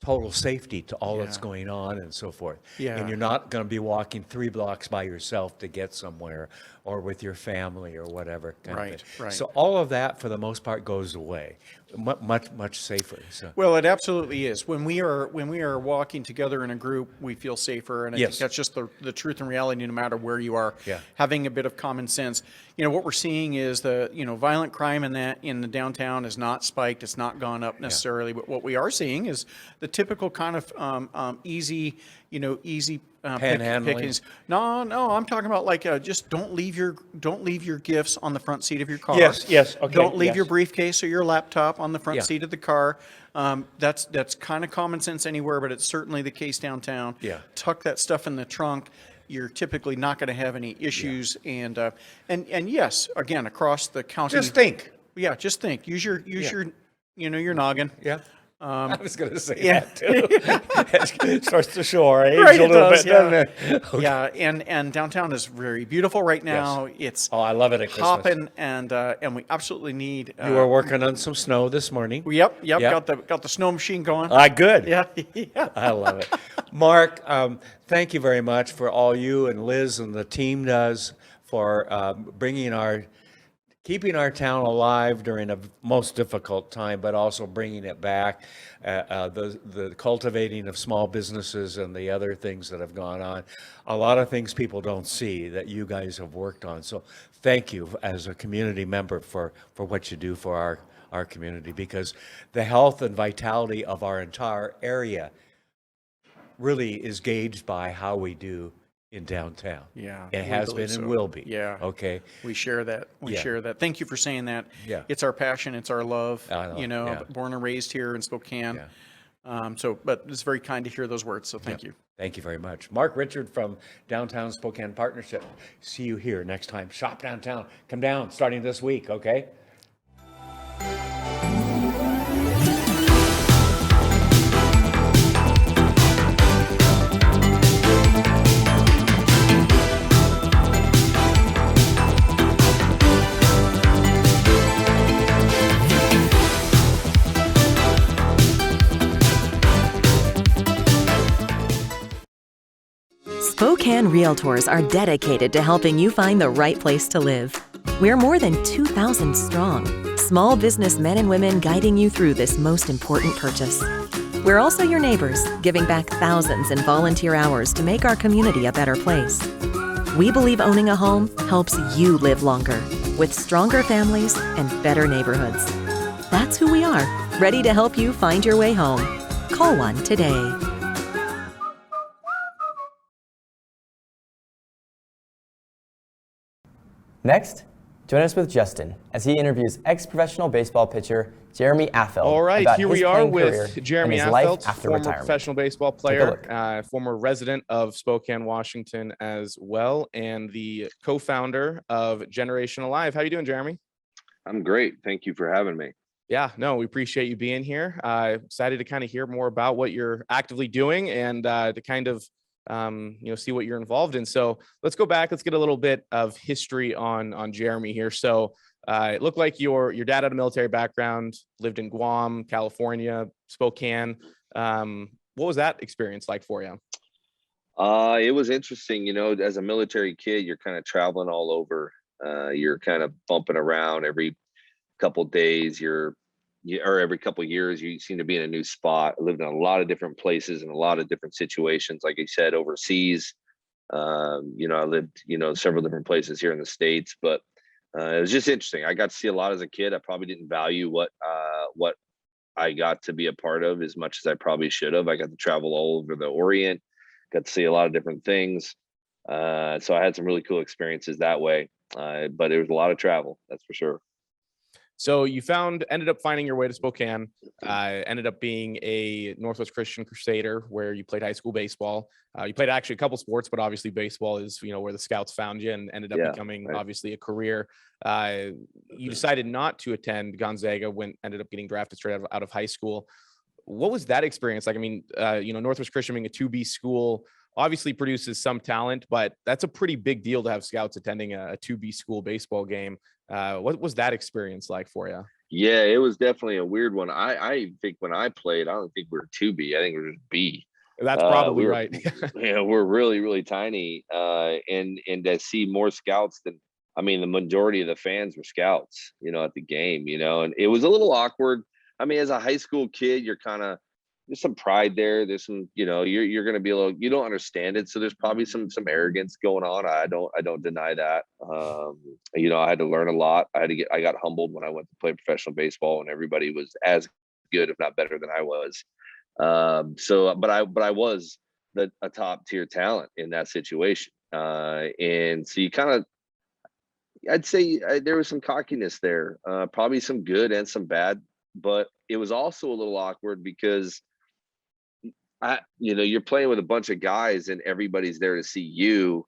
total safety to all that's going on and so forth. And you're not going to be walking 3 blocks by yourself to get somewhere or with your family or whatever kind of thing. So all of that, for the most part, goes away. Much safer. So. Well, it absolutely is. When we are walking together in a group, we feel safer, and I think that's just the truth and reality. No matter where you are, having a bit of common sense. You know, what we're seeing is the violent crime in the downtown is not spiked. It's not gone up necessarily. But what we are seeing is the typical kind of easy pickings. No, I'm talking about like just don't leave your gifts on the front seat of your car. Yes. Okay. Don't leave your briefcase or your laptop on the front seat of the car. That's kind of common sense anywhere, but it's certainly the case downtown. Tuck that stuff in the trunk. You're typically not going to have any issues. And yes, again, across the county. Just think. Yeah, just think. Use your your noggin. Yeah. I was going to say that too. It starts to show our age a little bit, doesn't it? Okay. Yeah, and downtown is very beautiful right now. It's I love it at Christmas. Hopping, and we absolutely need. You were working on some snow this morning. Yep. Got the snow machine going. Good. Yeah. I love it. Mark, thank you very much for all you and Liz and the team does for keeping our town alive during a most difficult time, but also bringing it back, the cultivating of small businesses and the other things that have gone on. A lot of things people don't see that you guys have worked on. So thank you as a community member for what you do for our community, because the health and vitality of our entire area really is gauged by how we do in downtown. Yeah. It has been and will be. Yeah. Okay. We share that. We share that. Thank you for saying that. Yeah. It's our passion. It's our love. I know. Born and raised here in Spokane. But it's very kind to hear those words. So thank you. Thank you very much. Mark Richard from Downtown Spokane Partnership. See you here next time. Shop downtown. Come down starting this week, okay? Spokane Realtors are dedicated to helping you find the right place to live. We're more than 2,000 strong, small business men and women guiding you through this most important purchase. We're also your neighbors, giving back thousands in volunteer hours to make our community a better place. We believe owning a home helps you live longer, with stronger families and better neighborhoods. That's who we are, ready to help you find your way home. Call one today. Next, join us with Justin as he interviews ex-professional baseball pitcher Jeremy Affeldt. All right, about here his we are playing career with Jeremy and his life Affeldt, after former retirement. professional baseball Take a look. player, former resident of Spokane, Washington as well, and the co-founder of Generation Alive. How you doing, Jeremy? I'm great. Thank you for having me. Yeah, no, we appreciate you being here. Excited to kind of hear more about what you're actively doing and to kind of see what you're involved in. So let's go back. Let's get a little bit of history on Jeremy here. So it looked like your dad had a military background, lived in Guam, California, Spokane. What was that experience like for you? It was interesting. As a military kid, you're kind of traveling all over. You're kind of bumping around every couple days. Or every couple of years, you seem to be in a new spot. I lived in a lot of different places and a lot of different situations. Like I said, overseas, I lived, several different places here in the States, but it was just interesting. I got to see a lot as a kid. I probably didn't value what I got to be a part of as much as I probably should have. I got to travel all over the Orient, got to see a lot of different things. So I had some really cool experiences that way, but it was a lot of travel, that's for sure. So you ended up finding your way to Spokane, ended up being a Northwest Christian Crusader where you played high school baseball. You played actually a couple sports, but obviously baseball is, where the scouts found you and ended up becoming obviously a career. You decided not to attend Gonzaga ended up getting drafted straight out of high school. What was that experience like? I mean, Northwest Christian being a 2B school obviously produces some talent, but that's a pretty big deal to have scouts attending a 2B school baseball game. What was that experience like for you? Yeah, it was definitely a weird one. I think when I played, I don't think we were 2B. I think we were just B. That's probably we were, right. we're really, really tiny. And to see more scouts than, I mean, the majority of the fans were scouts, at the game, and it was a little awkward. I mean, as a high school kid, you're kind of, there's some pride there. There's some, you're going to be a little, you don't understand it. So there's probably some arrogance going on. I don't deny that. I had to learn a lot. I got humbled when I went to play professional baseball, and everybody was as good, if not better than I was. But I was a top tier talent in that situation. And so you kind of, I'd say there was some cockiness there, probably some good and some bad, but it was also a little awkward because you're playing with a bunch of guys and everybody's there to see you.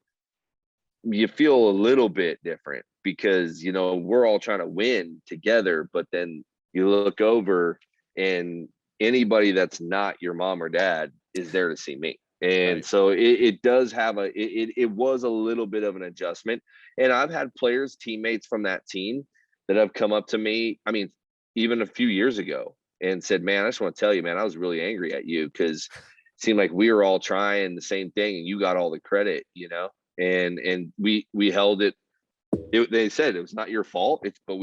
You feel a little bit different because, we're all trying to win together, but then you look over and anybody that's not your mom or dad is there to see me. And right. So it does have it was a little bit of an adjustment. And I've had players, teammates from that team that have come up to me, I mean, even a few years ago, and said, man, I just want to tell you, man, I was really angry at you because it seemed like we were all trying the same thing and you got all the credit, and we held it. They said it was not your fault, but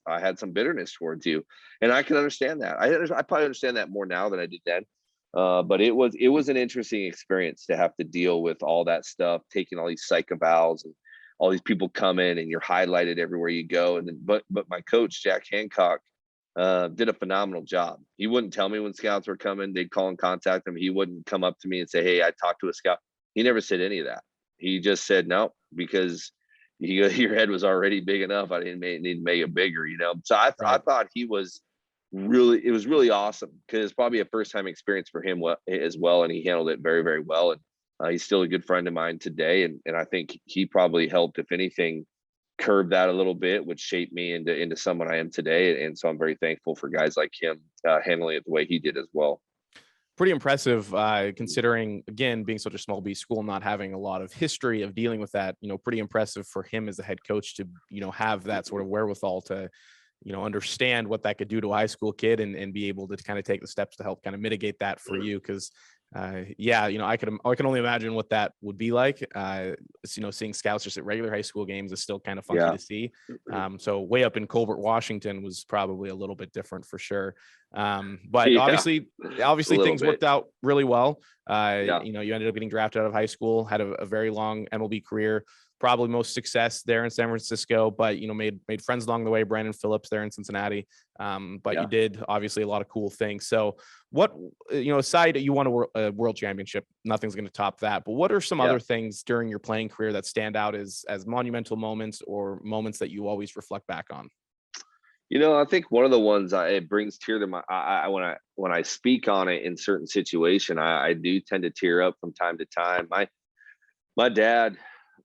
I had some bitterness towards you, and I can understand that. I probably understand that more now than I did then. But it was an interesting experience to have to deal with all that stuff, taking all these psych evals and all these people come in and you're highlighted everywhere you go. And then, but my coach, Jack Hancock, did a phenomenal job. He wouldn't tell me when scouts were coming. They'd call and contact him. He wouldn't come up to me and say, hey, I talked to a scout. He never said any of that. He just said, no, because your head was already big enough. I didn't need to make it bigger, So I thought it was really awesome because it's probably a first time experience for him as well. And he handled it very, very well. And he's still a good friend of mine today. And I think he probably helped, if anything, curb that a little bit, which shaped me into someone I am today. And so I'm very thankful for guys like him handling it the way he did as well. Pretty impressive, considering, again, being such a small B school, not having a lot of history of dealing with that. Pretty impressive for him as a head coach to, have that sort of wherewithal to, understand what that could do to a high school kid and be able to kind of take the steps to help kind of mitigate that for you. Because I can only imagine what that would be like. Seeing scouts just at regular high school games is still kind of funky to see. So way up in Colbert, Washington was probably a little bit different for sure. But obviously things worked out really well. You ended up getting drafted out of high school, had a very long MLB career, probably most success there in San Francisco, but, made friends along the way, Brandon Phillips there in Cincinnati. But you did obviously a lot of cool things. So what, aside, you won a world championship, nothing's going to top that, but what are some other things during your playing career that stand out as monumental moments or moments that you always reflect back on? I think one of the ones it brings tear to my when I speak on it in certain situation, I do tend to tear up from time to time. My dad,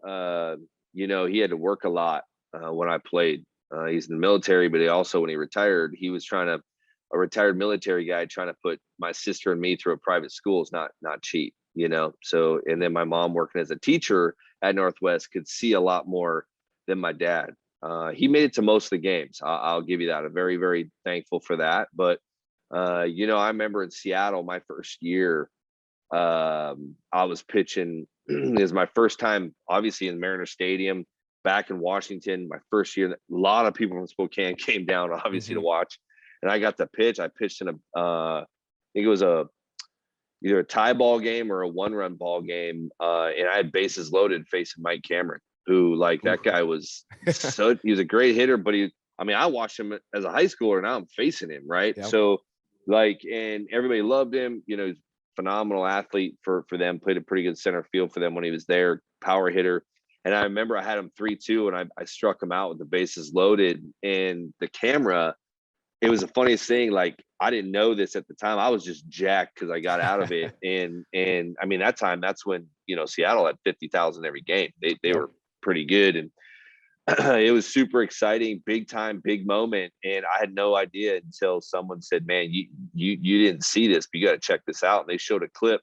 he had to work a lot when I played. He's in the military, but he also, when he retired, he was a retired military guy trying to put my sister and me through a private school is not cheap, So, and then my mom working as a teacher at Northwest could see a lot more than my dad. He made it to most of the games. I'll give you that. I'm very, very thankful for that. But, I remember in Seattle, my first year, I was pitching. It was my first time, obviously, in Mariner Stadium, back in Washington. My first year, a lot of people from Spokane came down, obviously, to watch. And I got to pitch. I pitched in I think it was either a tie ball game or a one-run ball game. And I had bases loaded facing Mike Cameron, who, that guy was he was a great hitter, but I watched him as a high schooler. Now I'm facing him, right? Yep. So, and everybody loved him. Phenomenal athlete for them, played a pretty good center field for them when he was there, power hitter. And I remember I had him 3-2 and I struck him out with the bases loaded, and the camera, it was the funniest thing. I didn't know this at the time. I was just jacked because I got out of it. and that's when, Seattle had 50,000 every game. They were pretty good. And it was super exciting, big time, big moment. And I had no idea until someone said, man, you didn't see this, but you got to check this out. And they showed a clip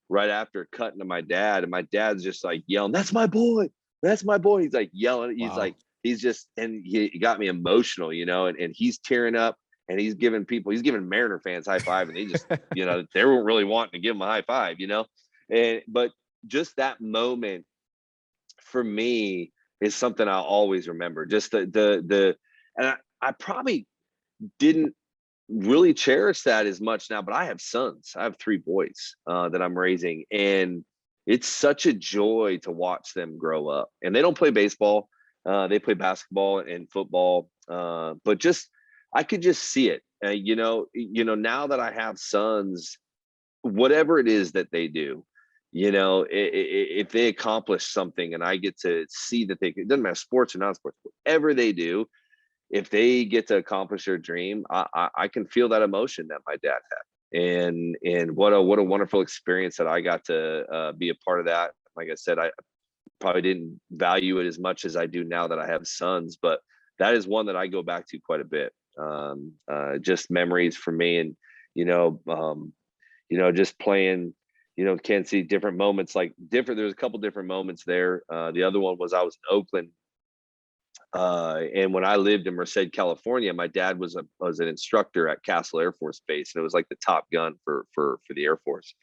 right after cutting to my dad. And my dad's just like yelling, that's my boy. That's my boy. He's like yelling. He's like, he's just, and he got me emotional, you know, and he's tearing up and he's giving Mariner fans high five. And they just, you know, they weren't really wanting to give him a high five, you know? But just that moment for me is something I'll always remember. Just and I probably didn't really cherish that as much now, but I have sons. I have 3 boys that I'm raising, and it's such a joy to watch them grow up. And they don't play baseball; they play basketball and football. But just I could just see it. You know, now that I have sons, whatever it is that they do, you know, if they accomplish something and I get to see that it doesn't matter sports or non-sports, whatever they do, if they get to accomplish their dream, I can feel that emotion that my dad had. And what a wonderful experience that I got to be a part of that. Like I said, I probably didn't value it as much as I do now that I have sons, but that is one that I go back to quite a bit. Just memories for me, and just playing, Kansas City, different moments, there's a couple different moments there. The other one was I was in Oakland, and when I lived in Merced, California, my dad was an instructor at Castle Air Force Base, and it was like the Top Gun for the Air Force.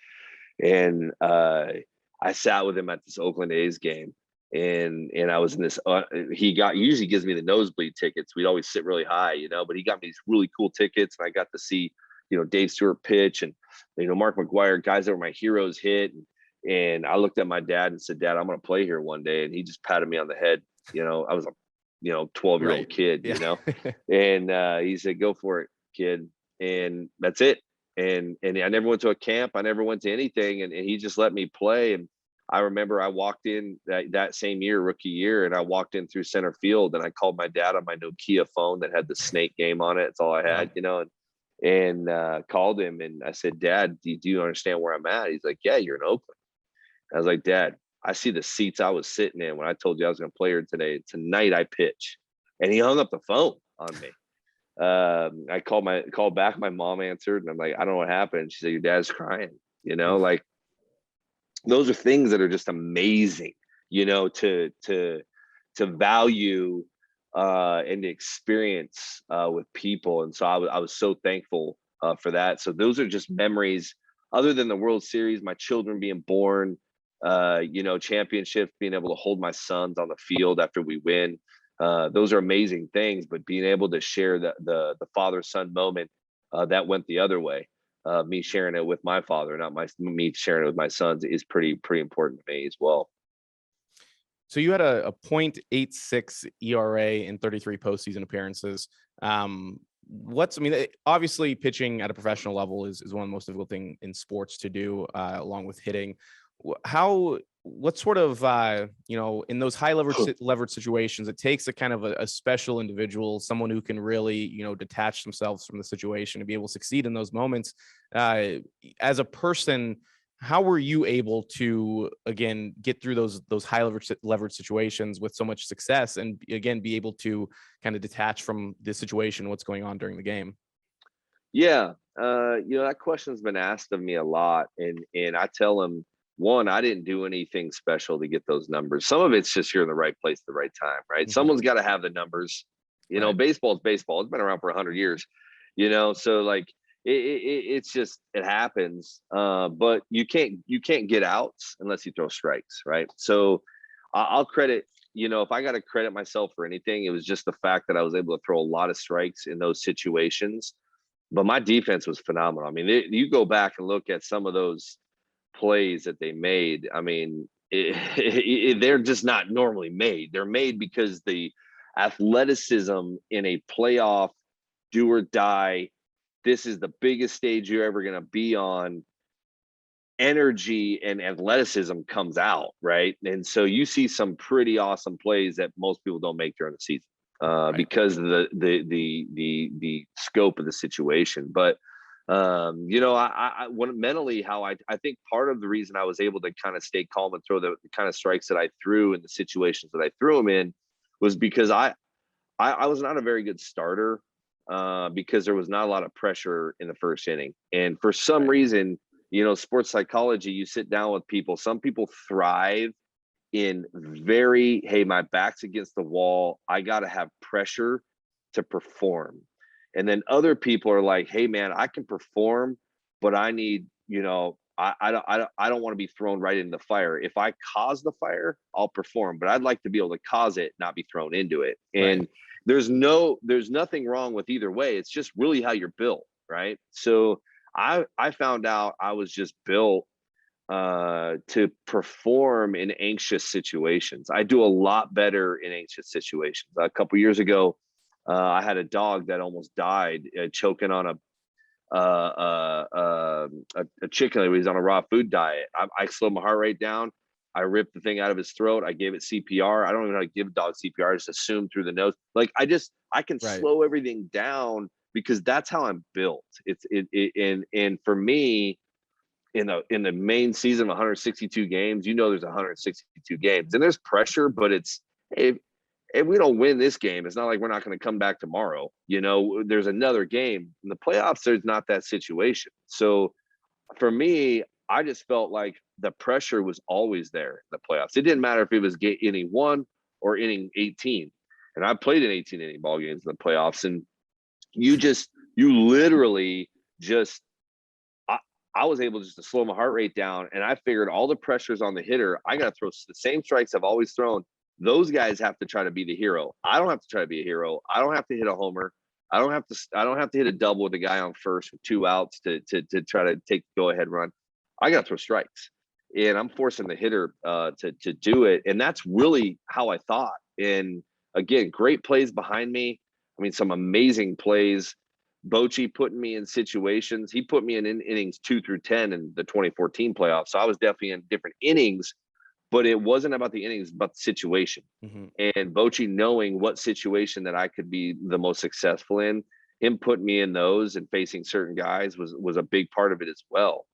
And I sat with him at this Oakland A's game, and I was in this. He usually gives me the nosebleed tickets. We'd always sit really high, but he got me these really cool tickets, and I got to see Dave Stewart pitch, and Mark McGwire, guys that were my heroes, hit. And I looked at my dad and said, "Dad, I'm going to play here one day." And he just patted me on the head. I was a 12-year-old kid, and he said, "Go for it, kid." And that's it. And I never went to a camp. I never went to anything. And he just let me play. And I remember I walked in that same year, rookie year, and I walked in through center field, and I called my dad on my Nokia phone that had the snake game on it. It's all I had, and called him, and I said, "Dad, do you understand where I'm at?" He's like, "Yeah, you're in Oakland." I was like, "Dad, I see the seats I was sitting in when I told you I was going to play here today. Tonight I pitch." And he hung up the phone on me. I called back. My mom answered, and I'm like, "I don't know what happened." She said, "Your dad's crying." Like those are things that are just amazing, to value and to experience with people. And so I was so thankful for that. So those are just memories. Other than the World Series, my children being born, championships, being able to hold my sons on the field after we win. Those are amazing things, but being able to share the father-son moment that went the other way, me sharing it with my father, not me sharing it with my sons, is pretty important to me as well. So you had a .86 ERA in 33 postseason appearances. Obviously pitching at a professional level is one of the most difficult thing in sports to do, along with hitting. What sort of, in those high leverage situations, it takes a kind of a special individual, someone who can really, detach themselves from the situation to be able to succeed in those moments. As a person, how were you able to, again, get through those high leverage situations with so much success, and again, be able to kind of detach from the situation, what's going on during the game? Yeah. That question's been asked of me a lot. And I tell them, one, I didn't do anything special to get those numbers. Some of it's just you're in the right place at the right time, right? Mm-hmm. Someone's got to have the numbers. Right. Baseball's baseball. It's been around for 100 years, so like it's just, it happens. But you can't get outs unless you throw strikes, right? So I'll credit, if I got to credit myself for anything, it was just the fact that I was able to throw a lot of strikes in those situations. But my defense was phenomenal. I mean, you go back and look at some of those plays that they made. I mean, they're just not normally made. They're made because the athleticism in a playoff do or die, this is the biggest stage you're ever going to be on, energy and athleticism comes out, right? And so you see some pretty awesome plays that most people don't make during the season, right, because of the scope of the situation. But I mentally, how I think part of the reason I was able to kind of stay calm and throw the kind of strikes that I threw in the situations that I threw them in was because I was not a very good starter, because there was not a lot of pressure in the first inning. And for some reason, you know, sports psychology, you sit down with people, some people thrive in very, hey, my back's against the wall, I got to have pressure to perform. And then other people are like, hey man, I can perform, but I need, you know, I don't want to be thrown right into the fire. If I cause the fire, I'll perform, but I'd like to be able to cause it, not be thrown into it. And there's nothing wrong with either way. It's just really how you're built, right? So I found out I was just built to perform in anxious situations. I do a lot better in anxious situations. A couple years ago, I had a dog that almost died choking on a chicken that was on a raw food diet. I slowed my heart rate down. I ripped the thing out of his throat. I gave it CPR. I don't even know how to give a dog CPR. I just assume through the nose. Like I can slow everything down because that's how I'm built. And for me, in the main season of 162 games, you know, there's 162 games and there's pressure, but if we don't win this game, it's not like we're not going to come back tomorrow. You know, there's another game. In the playoffs, there's not that situation. So for me, I just felt like the pressure was always there in the playoffs. It didn't matter if it was inning 1 or inning 18. And I played in 18 inning ball games in the playoffs. And you literally just, I was able just to slow my heart rate down. And I figured all the pressure's on the hitter. I got to throw the same strikes I've always thrown. Those guys have to try to be the hero. I don't have to try to be a hero. I don't have to hit a homer. I don't have to hit a double with the guy on first with 2 outs to try to take the go ahead run. I got to throw strikes, and I'm forcing the hitter to do it. And that's really how I thought. And again, great plays behind me. I mean, some amazing plays. Bochy putting me in situations. He put me in innings 2 through 10 in the 2014 playoffs. So I was definitely in different innings. But it wasn't about the innings, but the situation. And Bochy knowing what situation that I could be the most successful in, him putting me in those and facing certain guys was a big part of it as well.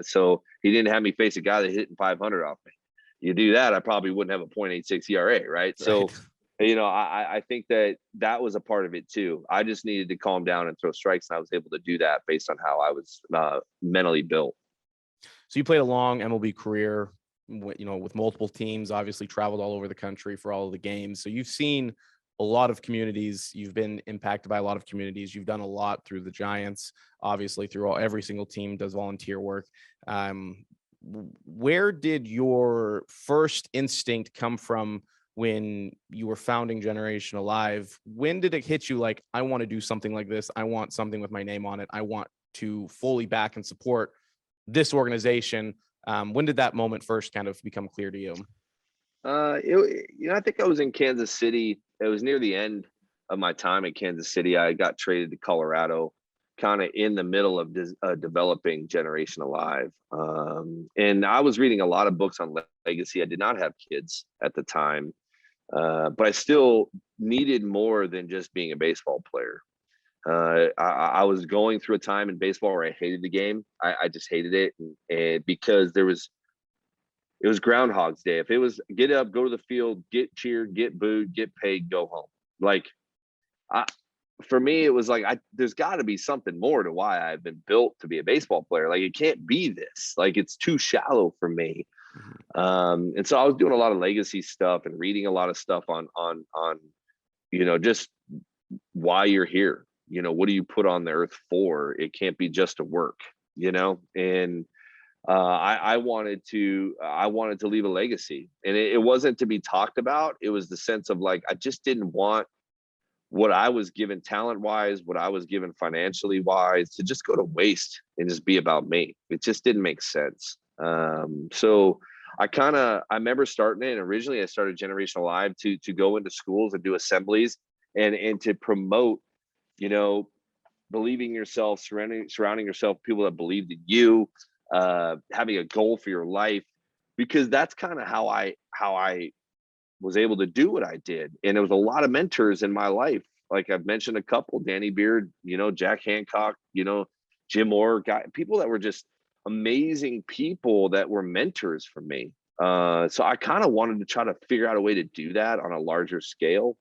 So he didn't have me face a guy that hit 500 off me. You do that, I probably wouldn't have a .86 ERA, right? So, you know, I think that was a part of it too. I just needed to calm down and throw strikes, and I was able to do that based on how I was mentally built. So you played a long MLB career, you know, with multiple teams, obviously traveled all over the country for all of the games. So you've seen a lot of communities. You've been impacted by a lot of communities. You've done a lot through the Giants, obviously through every single team does volunteer work. Where did your first instinct come from when you were founding Generation Alive? When did it hit you like, I want to do something like this? I want something with my name on it. I want to fully back and support this organization. When did that moment first kind of become clear to you? I think I was in Kansas City. It was near the end of my time in Kansas City. I got traded to Colorado, kind of in the middle of developing Generation Alive. And I was reading a lot of books on legacy. I did not have kids at the time, but I still needed more than just being a baseball player. I was going through a time in baseball where I hated the game. I just hated it. And because it was Groundhog's Day. If it was get up, go to the field, get cheered, get booed, get paid, go home. Like for me, it was like, there's gotta be something more to why I've been built to be a baseball player. Like it can't be this, like it's too shallow for me. And so I was doing a lot of legacy stuff and reading a lot of stuff on, you know, just why you're here. You know, what do you put on the earth for? It can't be just to work, you know? And I wanted to leave a legacy, and it wasn't to be talked about. It was the sense of like, I just didn't want what I was given talent wise, what I was given financially wise to just go to waste and just be about me. It just didn't make sense. So I remember starting it, and originally I started Generation Alive to go into schools and do assemblies and to promote, you know, believing in yourself, surrounding yourself with people that believed in you, having a goal for your life, because that's kind of how I was able to do what I did. And there was a lot of mentors in my life. Like I've mentioned a couple, Danny Beard, you know, Jack Hancock, you know, Jim Orr, people that were just amazing people that were mentors for me. So I kind of wanted to try to figure out a way to do that on a larger scale.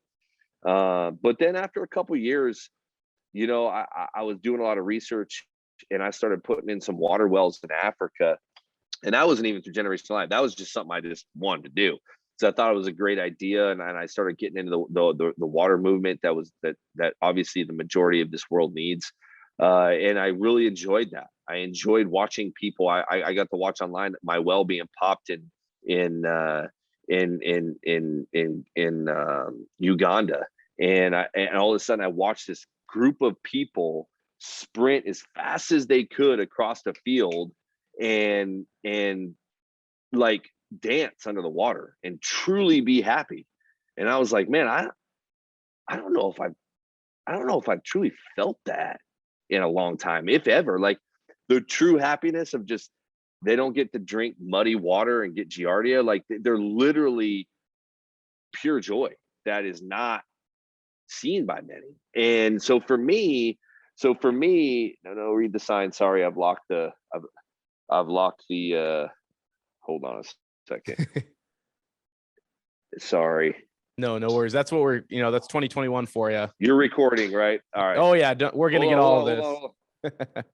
But then after a couple years, you know, I was doing a lot of research, and I started putting in some water wells in Africa. And that wasn't even through Generation Life. That was just something I just wanted to do. So I thought it was a great idea, and I started getting into the water movement that obviously the majority of this world needs. And I really enjoyed that. I enjoyed watching people. I got to watch online my well being popped in Uganda, and all of a sudden I watched this group of people sprint as fast as they could across the field and like dance under the water and truly be happy. And I was like, man, I don't know if I've truly felt that in a long time, if ever. Like the true happiness of just, they don't get to drink muddy water and get giardia. Like they're literally pure joy that is not seen by many. And so for me, no, read the sign. Sorry, I've locked the hold on a second. Sorry. No worries. That's what that's 2021 for you. You're recording, right? All right. Oh yeah, we're gonna get all of this. Hold on.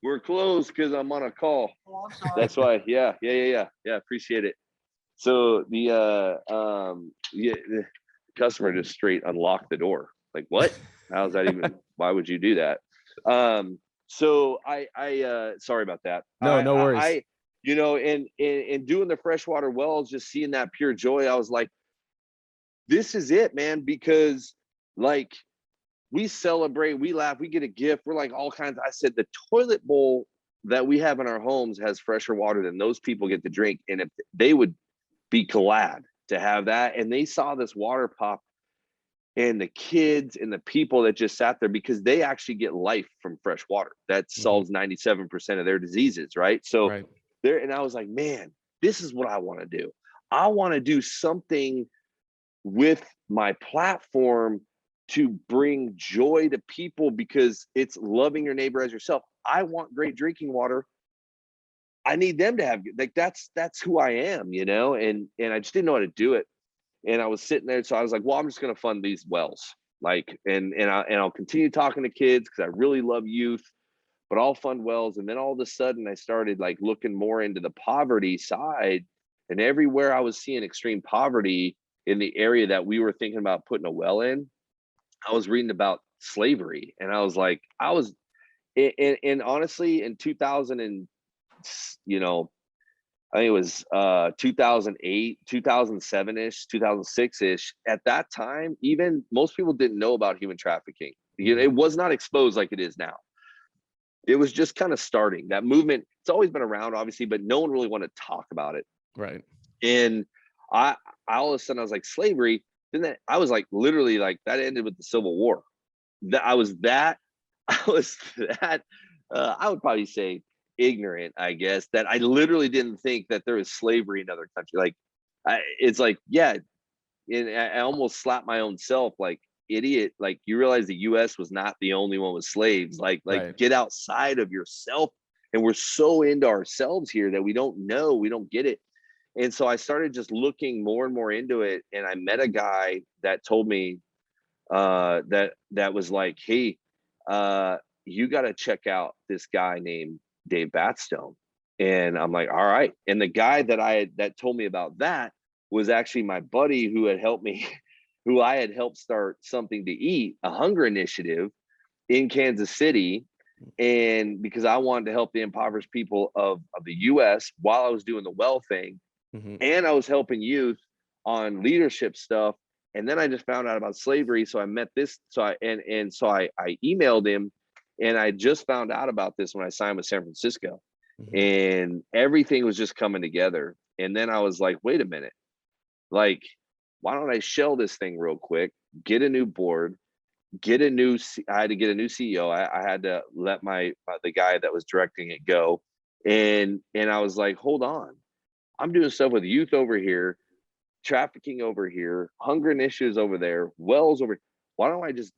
We're closed because I'm on a call. That's why. Yeah. Appreciate it. So the customer just straight unlocked the door. Like, what? How's that even? Why would you do that? So I sorry about that. No worries. And doing the freshwater wells, just seeing that pure joy, I was like, this is it, man, because like we celebrate, we laugh, we get a gift, we're like all kinds. I said the toilet bowl that we have in our homes has fresher water than those people get to drink. And if they would be glad to have that, and they saw this water pop, and the kids and the people that just sat there, because they actually get life from fresh water that solves 97% of their diseases, right? So there, and I was like, man, this is what I want to do. I want to do something with my platform to bring joy to people, because it's loving your neighbor as yourself. I want great drinking water. I need them to have, like, that's who I am, and I just didn't know how to do it. And I was sitting there, so I was like, well, I'm just going to fund these wells, like, and I'll continue talking to kids because I really love youth, but I'll fund wells. And then all of a sudden I started like looking more into the poverty side, and everywhere I was seeing extreme poverty in the area that we were thinking about putting a well in, I was reading about slavery. And I was like, and honestly, in 2000 and, I think it was 2008, 2007-ish, 2006-ish. At that time, even most people didn't know about human trafficking. It was not exposed like it is now. It was just kind of starting. That movement, it's always been around, obviously, but no one really wanted to talk about it. Right. And I all of a sudden, I was like, slavery. Then I was like, literally, like that ended with the Civil War. I was that, I would probably say ignorant, I guess, that I literally didn't think that there was slavery in other countries. Like, it's like, yeah, and I almost slapped my own self, like, idiot. Like, you realize the U.S. was not the only one with slaves. Like Get outside of yourself. And we're so into ourselves here that we don't know, we don't get it. And so I started just looking more and more into it, and I met a guy that told me that was like, hey, you got to check out this guy named Dave Batstone. And I'm like, all right. And the guy that told me about that was actually my buddy who had helped me, who I had helped start Something to Eat, a hunger initiative in Kansas City. And because I wanted to help the impoverished people of the US while I was doing the well thing, and I was helping youth on leadership stuff. And then I just found out about slavery. So I met this, so I emailed him. And I just found out about this when I signed with San Francisco, and everything was just coming together. And then I was like, wait a minute, like, why don't I shell this thing real quick, get a new board, I had to get a new CEO. I had to let the guy that was directing it go. And I was like, hold on, I'm doing stuff with youth over here, trafficking over here, hunger initiatives over there, wells over. Why don't I just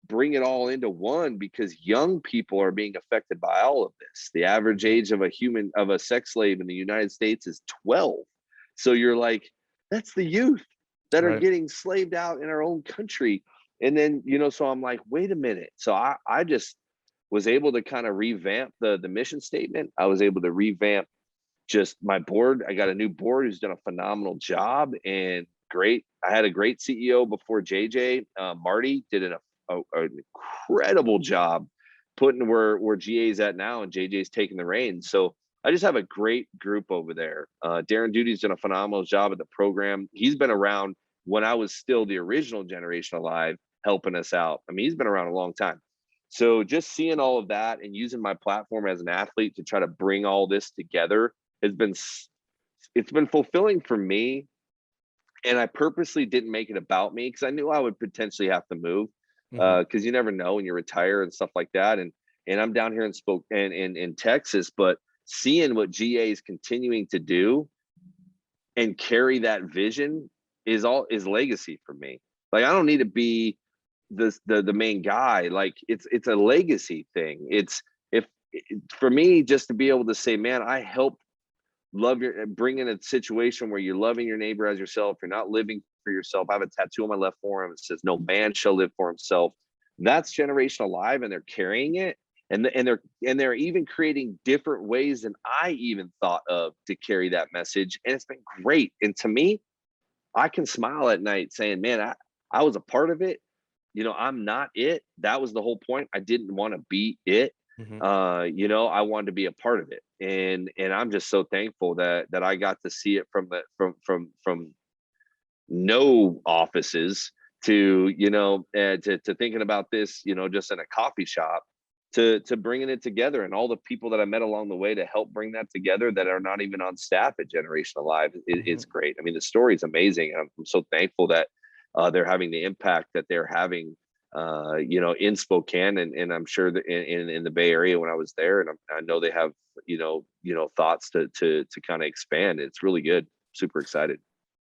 bring it all into one? Because young people are being affected by all of this. The average age of a sex slave in the United States is 12. So you're like, that's the youth that are Right. getting slaved out in our own country. And then, you know, so I'm like, wait a minute. So I just was able to kind of revamp the mission statement. I was able to revamp just my board. I got a new board who's done a phenomenal job, and great. I had a great CEO before JJ. Marty did an incredible job putting where GA's at now, and JJ's taking the reins. So I just have a great group over there. Darren Duty's done a phenomenal job at the program. He's been around when I was still the original Generation Alive, helping us out. I mean, he's been around a long time. So just seeing all of that and using my platform as an athlete to try to bring all this together has been, it's been fulfilling for me. And I purposely didn't make it about me because I knew I would potentially have to move, because you never know when you retire and stuff like that. And I'm down here in Spokane, in Texas, but seeing what GA is continuing to do and carry that vision is legacy for me. Like, I don't need to be the main guy. Like, it's a legacy thing. For me, just to be able to say, man, I helped bring in a situation where you're loving your neighbor as yourself. You're not living for yourself. I have a tattoo on my left forearm that says, "No man shall live for himself." That's Generation Alive, and they're carrying it. And they're even creating different ways than I even thought of to carry that message. And it's been great. And to me, I can smile at night saying, man, I was a part of it. You know, I'm not it. That was the whole point. I didn't want to be it. You know, I wanted to be a part of it. And I'm just so thankful that I got to see it from no offices to, you know, to thinking about this, you know, just in a coffee shop, to bringing it together, and all the people that I met along the way to help bring that together that are not even on staff at Generation Alive. It's great. I mean, the story is amazing. I'm so thankful that they're having the impact that they're having, you know, in Spokane, and I'm sure that in the Bay Area when I was there, and I know they have, you know, thoughts to kind of expand. It's really good. Super excited.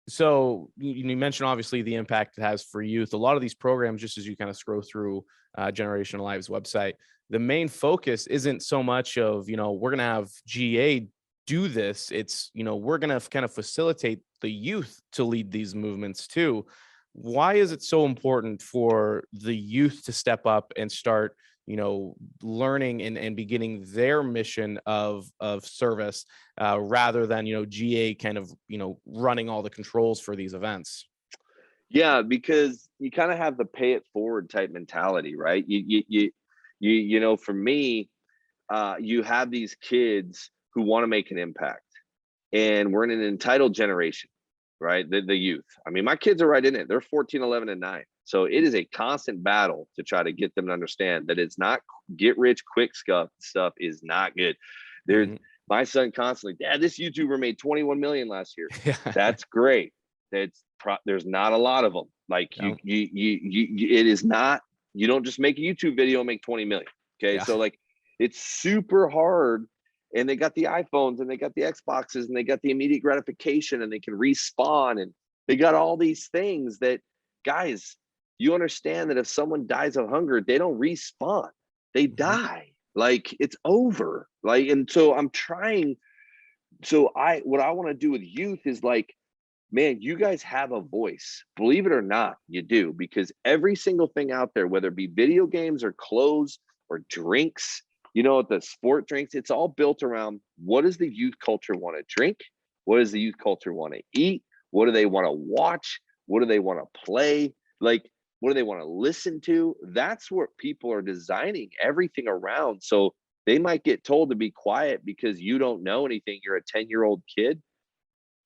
So you mentioned obviously the impact it has for youth. A lot of these programs, just as you kind of scroll through Generation Alive's website, the main focus isn't so much of, you know, we're going to have GA do this. It's, you know, we're going to kind of facilitate the youth to lead these movements too. Why is it so important for the youth to step up and start, you know, learning and beginning their mission of service, rather than, you know, GA kind of, you know, running all the controls for these events? Yeah, because you kind of have the pay it forward type mentality, right? You know, for me, you have these kids who want to make an impact, and we're in an entitled generation, right? The youth. I mean, my kids are right in it. They're 14, 11, and 9. So it is a constant battle to try to get them to understand that it's not get rich quick stuff is not good. My son constantly, Dad, this YouTuber made 21 million last year. That's great. There's not a lot of them. Like it is not, you don't just make a YouTube video and make 20 million. Okay. So like, it's super hard, and they got the iPhones and they got the Xboxes and they got the immediate gratification and they can respawn, and they got all these things that, guys, you understand that if someone dies of hunger, they don't respawn, they die. Like, it's over. Like, and so I'm trying. So what I want to do with youth is like, man, you guys have a voice. Believe it or not, you do, because every single thing out there, whether it be video games or clothes or drinks, you know, the sport drinks, it's all built around, what does the youth culture want to drink? What does the youth culture want to eat? What do they want to watch? What do they want to play? Like, what do they want to listen to? That's what people are designing everything around. So they might get told to be quiet because you don't know anything. You're a 10-year-old kid.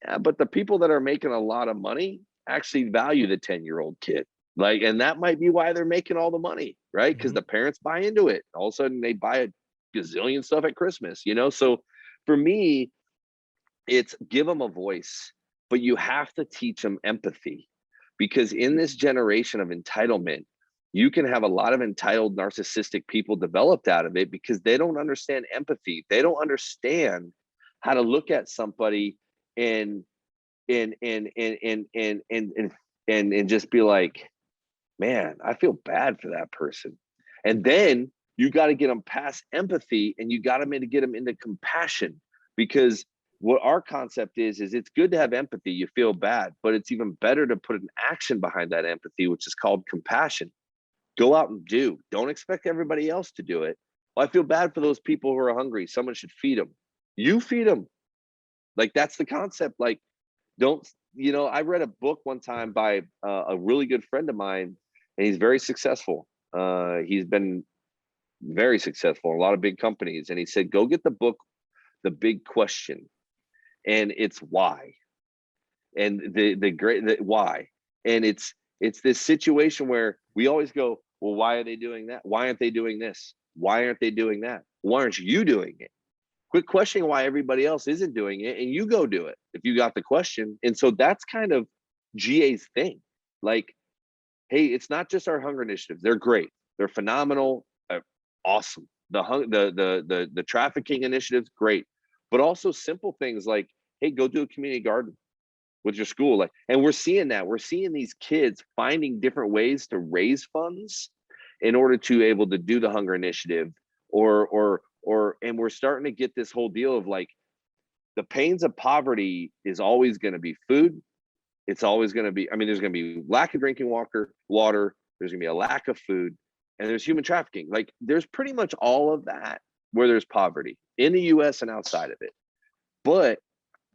Yeah, but the people that are making a lot of money actually value the 10-year-old kid. Like, and that might be why they're making all the money, right? Because the parents buy into it. All of a sudden they buy a gazillion stuff at Christmas, you know? So for me, it's give them a voice, but you have to teach them empathy, because in this generation of entitlement, you can have a lot of entitled narcissistic people developed out of it because they don't understand empathy. They don't understand how to look at somebody and just be like, man, I feel bad for that person. And then you got to get them past empathy, and you got to get them into compassion, because what our concept is it's good to have empathy. You feel bad, but it's even better to put an action behind that empathy, which is called compassion. Go out and do. Don't expect everybody else to do it. Well, I feel bad for those people who are hungry. Someone should feed them. You feed them. Like, that's the concept. Like, don't, I read a book one time by a really good friend of mine, and he's very successful. He's been very successful in a lot of big companies. And he said, go get the book, The Big Question. And it's why. And the why. And it's this situation where we always go, well, why are they doing that? Why aren't they doing this? Why aren't they doing that? Why aren't you doing it? Quit questioning why everybody else isn't doing it, and you go do it if you got the question. And so that's kind of GA's thing. Like, hey, it's not just our hunger initiatives. They're great. They're phenomenal. Awesome. The trafficking initiatives, great. But also simple things like, hey, go do a community garden with your school. Like, and we're seeing that. We're seeing these kids finding different ways to raise funds in order to able to do the hunger initiative, and we're starting to get this whole deal of like, the pains of poverty is always going to be food. It's always going to be, there's going to be lack of drinking water, there's going to be a lack of food, and there's human trafficking. Like, there's pretty much all of that where there's poverty in the US and outside of it. But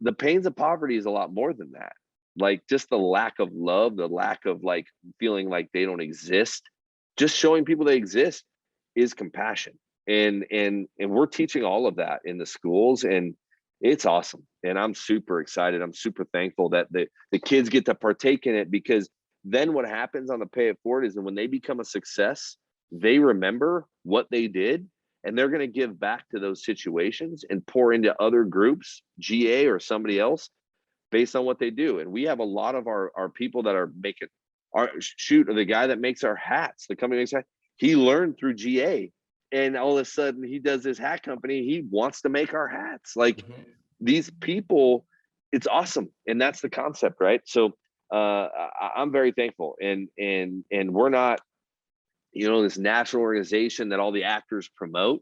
the pains of poverty is a lot more than that. Like, just the lack of love, the lack of like feeling like they don't exist, just showing people they exist is compassion. And we're teaching all of that in the schools, and it's awesome. And I'm super excited. I'm super thankful that the kids get to partake in it, because then what happens on the Pay It Forward is that when they become a success, they remember what they did, and they're going to give back to those situations and pour into other groups, GA or somebody else, based on what they do. And we have a lot of our people that are making the guy that makes our hats, the company makes hats, he learned through GA. And all of a sudden he does this hat company. He wants to make our hats. Like, these people, it's awesome. And that's the concept, right? So I'm very thankful. And we're not, this national organization that all the actors promote,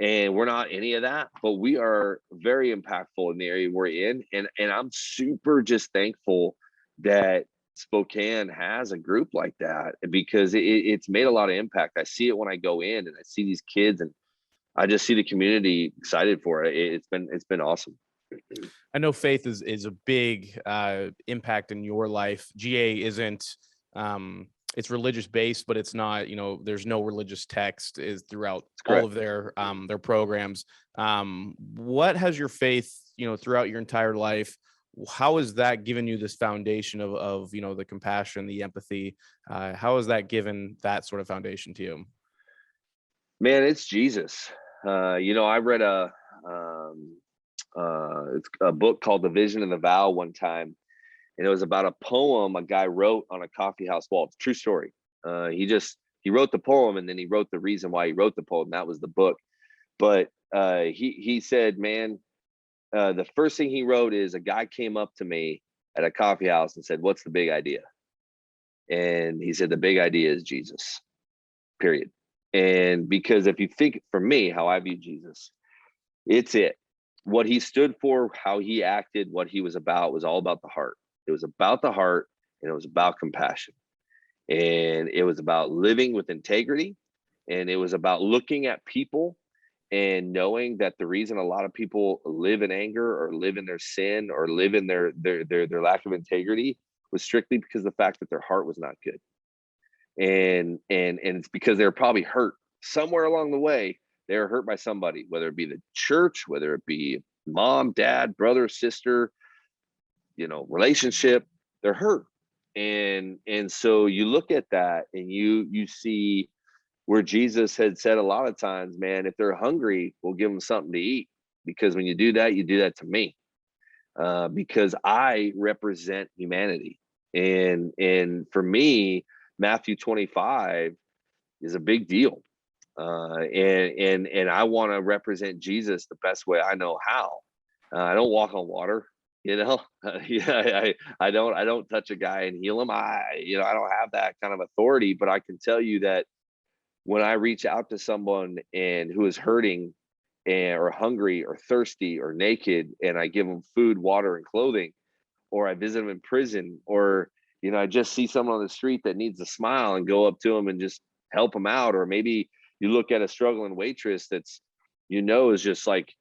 and we're not any of that, but we are very impactful in the area we're in. And I'm super just thankful that Spokane has a group like that, because it's made a lot of impact. I see it when I go in and I see these kids, and I just see the community excited for it. It's been awesome. I know faith is a big impact in your life. GA isn't, it's religious based, but it's not, there's no religious text is throughout all of their programs. What has your faith, throughout your entire life, how has that given you this foundation of the compassion, the empathy? How has that given that sort of foundation to you? Man, it's Jesus. I read it's a book called The Vision and the Vow one time, and it was about a poem a guy wrote on a coffee house wall. It's a true story. He wrote the poem, and then he wrote the reason why he wrote the poem. That was the book. But he said, man, the first thing he wrote is, a guy came up to me at a coffee house and said, what's the big idea? And he said, the big idea is Jesus, period. And because if you think, for me, how I view Jesus, it's it. What he stood for, how he acted, what he was about, was all about the heart. It was about the heart, and it was about compassion. And it was about living with integrity. And it was about looking at people and knowing that the reason a lot of people live in anger or live in their sin or live in their lack of integrity was strictly because of the fact that their heart was not good. And it's because they're probably hurt somewhere along the way. They were hurt by somebody, whether it be the church, whether it be mom, dad, brother, sister, relationship. They're hurt. And so you look at that and you see where Jesus had said a lot of times, man, if they're hungry, we'll give them something to eat. Because when you do that to me. Because I represent humanity. And for me, Matthew 25 is a big deal. And I want to represent Jesus the best way I know how. I don't walk on water, I don't touch a guy and heal him. I don't have that kind of authority, but I can tell you that when I reach out to someone who is hurting, or hungry or thirsty or naked, and I give them food, water, and clothing, or I visit them in prison, or, you know, I just see someone on the street that needs a smile and go up to them and just help them out. Or maybe you look at a struggling waitress that's, you know, is just like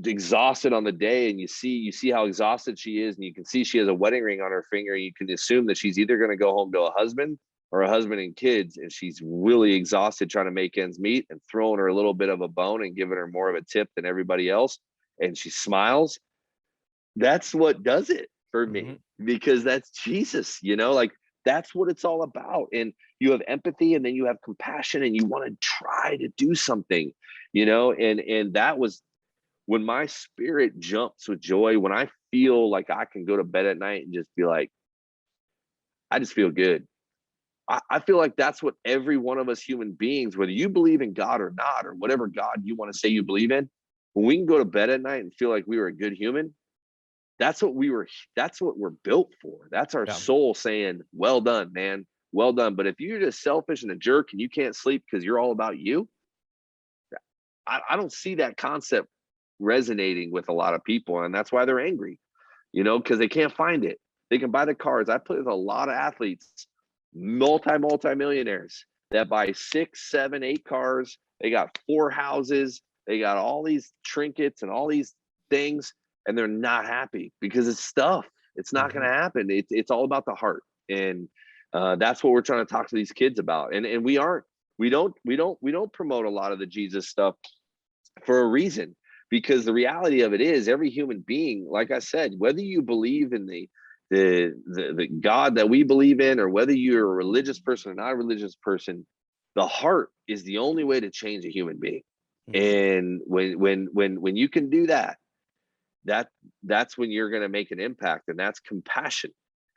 exhausted on the day, and you see how exhausted she is, and you can see she has a wedding ring on her finger. You can assume that she's either going to go home to a husband or a husband and kids, and she's really exhausted trying to make ends meet, and throwing her a little bit of a bone and giving her more of a tip than everybody else, and she smiles. That's what does it for me, because that's Jesus, you know, like that's what it's all about. And you have empathy, and then you have compassion, and you want to try to do something, you know, and that was when my spirit jumps with joy, when I feel like I can go to bed at night and just be like, I just feel good. I feel like that's what every one of us human beings, whether you believe in God or not, or whatever God you want to say you believe in, when we can go to bed at night and feel like we were a good human, that's what we're built for. That's our soul saying, well done, man, well done. But if you're just selfish and a jerk and you can't sleep because you're all about you, I don't see that concept resonating with a lot of people. And that's why they're angry, you know, because they can't find it. They can buy the cars. I play with a lot of athletes, multi-millionaires that buy 6, 7, 8 cars. They got 4 houses. They got all these trinkets and all these things, and they're not happy because it's stuff. It's not going to happen. It's all about the heart. And that's what we're trying to talk to these kids about. And we don't promote a lot of the Jesus stuff for a reason, because the reality of it is every human being, like I said, whether you believe in the God that we believe in, or whether you're a religious person or not a religious person, the heart is the only way to change a human being. And when you can do that, that's when you're going to make an impact, and that's compassion.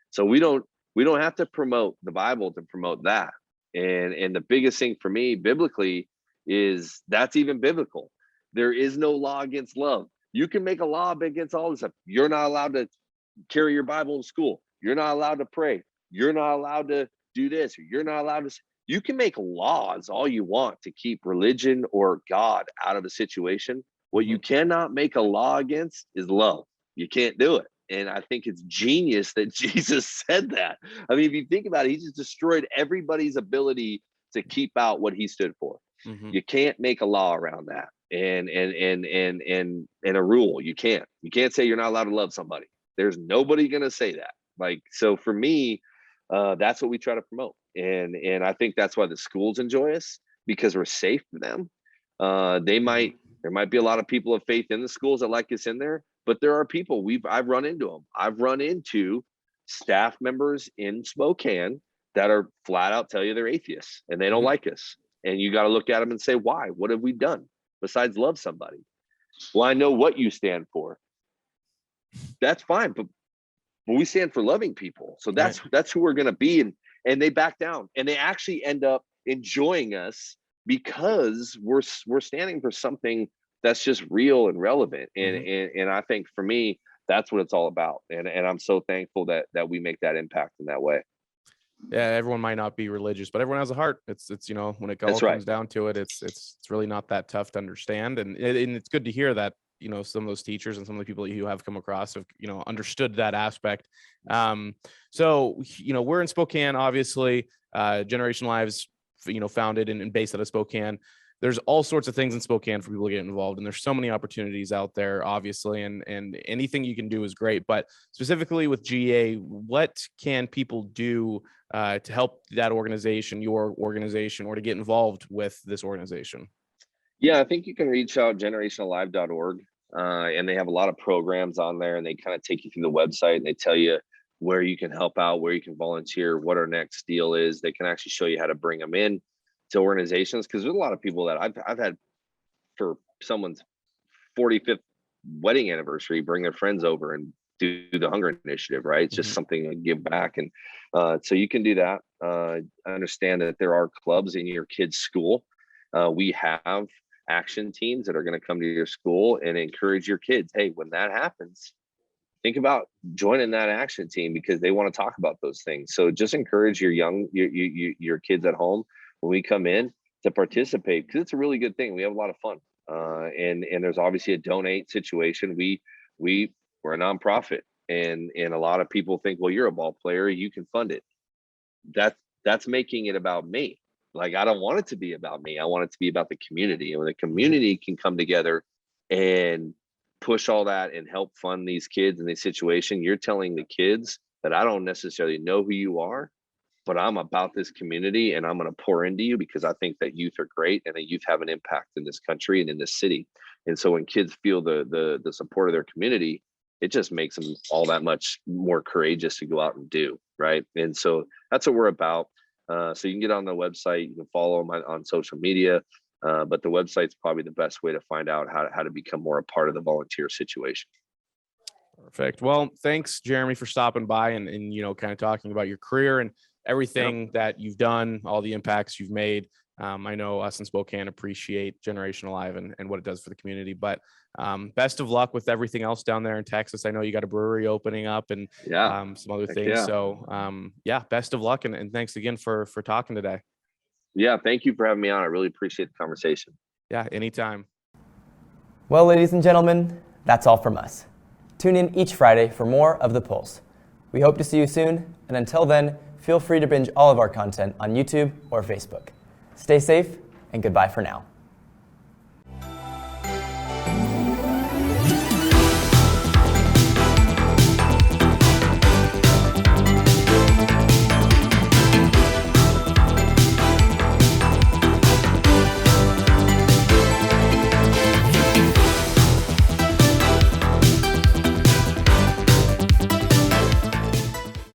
So we don't have to promote the Bible to promote that. And the biggest thing for me biblically is that's even biblical. There is no law against love. You can make a law against all this stuff. You're not allowed to carry your Bible in school. You're not allowed to pray. You're not allowed to do this. Or you're not allowed to. You can make laws all you want to keep religion or God out of a situation. What you cannot make a law against is love. You can't do it. And I think it's genius that Jesus said that. I mean, if you think about it, he just destroyed everybody's ability to keep out what he stood for. You can't make a law around that. And a rule. You can't say you're not allowed to love somebody. There's nobody going to say that. Like, so for me, that's what we try to promote. And I think that's why the schools enjoy us, because we're safe for them. There might be a lot of people of faith in the schools that like us in there, but there are people I've run into them. I've run into staff members in Spokane that are flat out tell you they're atheists and they don't like us. And you got to look at them and say, why? What have we done besides love somebody? Well, I know what you stand for. That's fine, but we stand for loving people. So that's who we're going to be. And they back down, and they actually end up enjoying us because we're standing for something that's just real and relevant. And I think for me, that's what it's all about. And I'm so thankful that we make that impact in that way. Yeah, everyone might not be religious, but everyone has a heart. It's you know, when it all comes down to it, it's really not that tough to understand. And it's good to hear that, you know, some of those teachers and some of the people that you have come across have, you know, understood that aspect. So, you know, we're in Spokane, obviously, Generation Lives, you know, founded and based out of Spokane. There's all sorts of things in Spokane for people to get involved, and there's so many opportunities out there, obviously, and anything you can do is great. But specifically with GA, what can people do to help that organization, your organization, or to get involved with this organization? Yeah, I think you can reach out generationalive.org, and they have a lot of programs on there, and they kind of take you through the website, and they tell you where you can help out, where you can volunteer, what our next deal is. They can actually show you how to bring them in to organizations, because there's a lot of people that I've had for someone's 45th wedding anniversary bring their friends over and do the hunger initiative, right? It's just something to give back. And so you can do that. I understand that there are clubs in your kid's school. We have action teams that are going to come to your school and encourage your kids. Hey, when that happens, think about joining that action team, because they want to talk about those things. So just encourage your kids at home when we come in to participate, because it's a really good thing. We have a lot of fun. And there's obviously a donate situation. We're a nonprofit, and a lot of people think, well, you're a ball player, you can fund it. That's making it about me. Like, I don't want it to be about me. I want it to be about the community. And when the community can come together and push all that and help fund these kids in this situation, you're telling the kids that I don't necessarily know who you are, but I'm about this community and I'm going to pour into you because I think that youth are great and that youth have an impact in this country and in this city. And so when kids feel the support of their community, it just makes them all that much more courageous to go out and do, right? And so that's what we're about. So you can get on the website, you can follow them on social media, but the website's probably the best way to find out how to become more a part of the volunteer situation. Perfect. Well, thanks, Jeremy, for stopping by and kind of talking about your career and everything that you've done, all the impacts you've made. I know us in Spokane appreciate Generation Alive and what it does for the community, but best of luck with everything else down there in Texas. I know you got a brewery opening up and some other things. Yeah. So best of luck. And thanks again for talking today. Yeah. Thank you for having me on. I really appreciate the conversation. Yeah. Anytime. Well, ladies and gentlemen, that's all from us. Tune in each Friday for more of The Pulse. We hope to see you soon. And until then, feel free to binge all of our content on YouTube or Facebook. Stay safe and goodbye for now.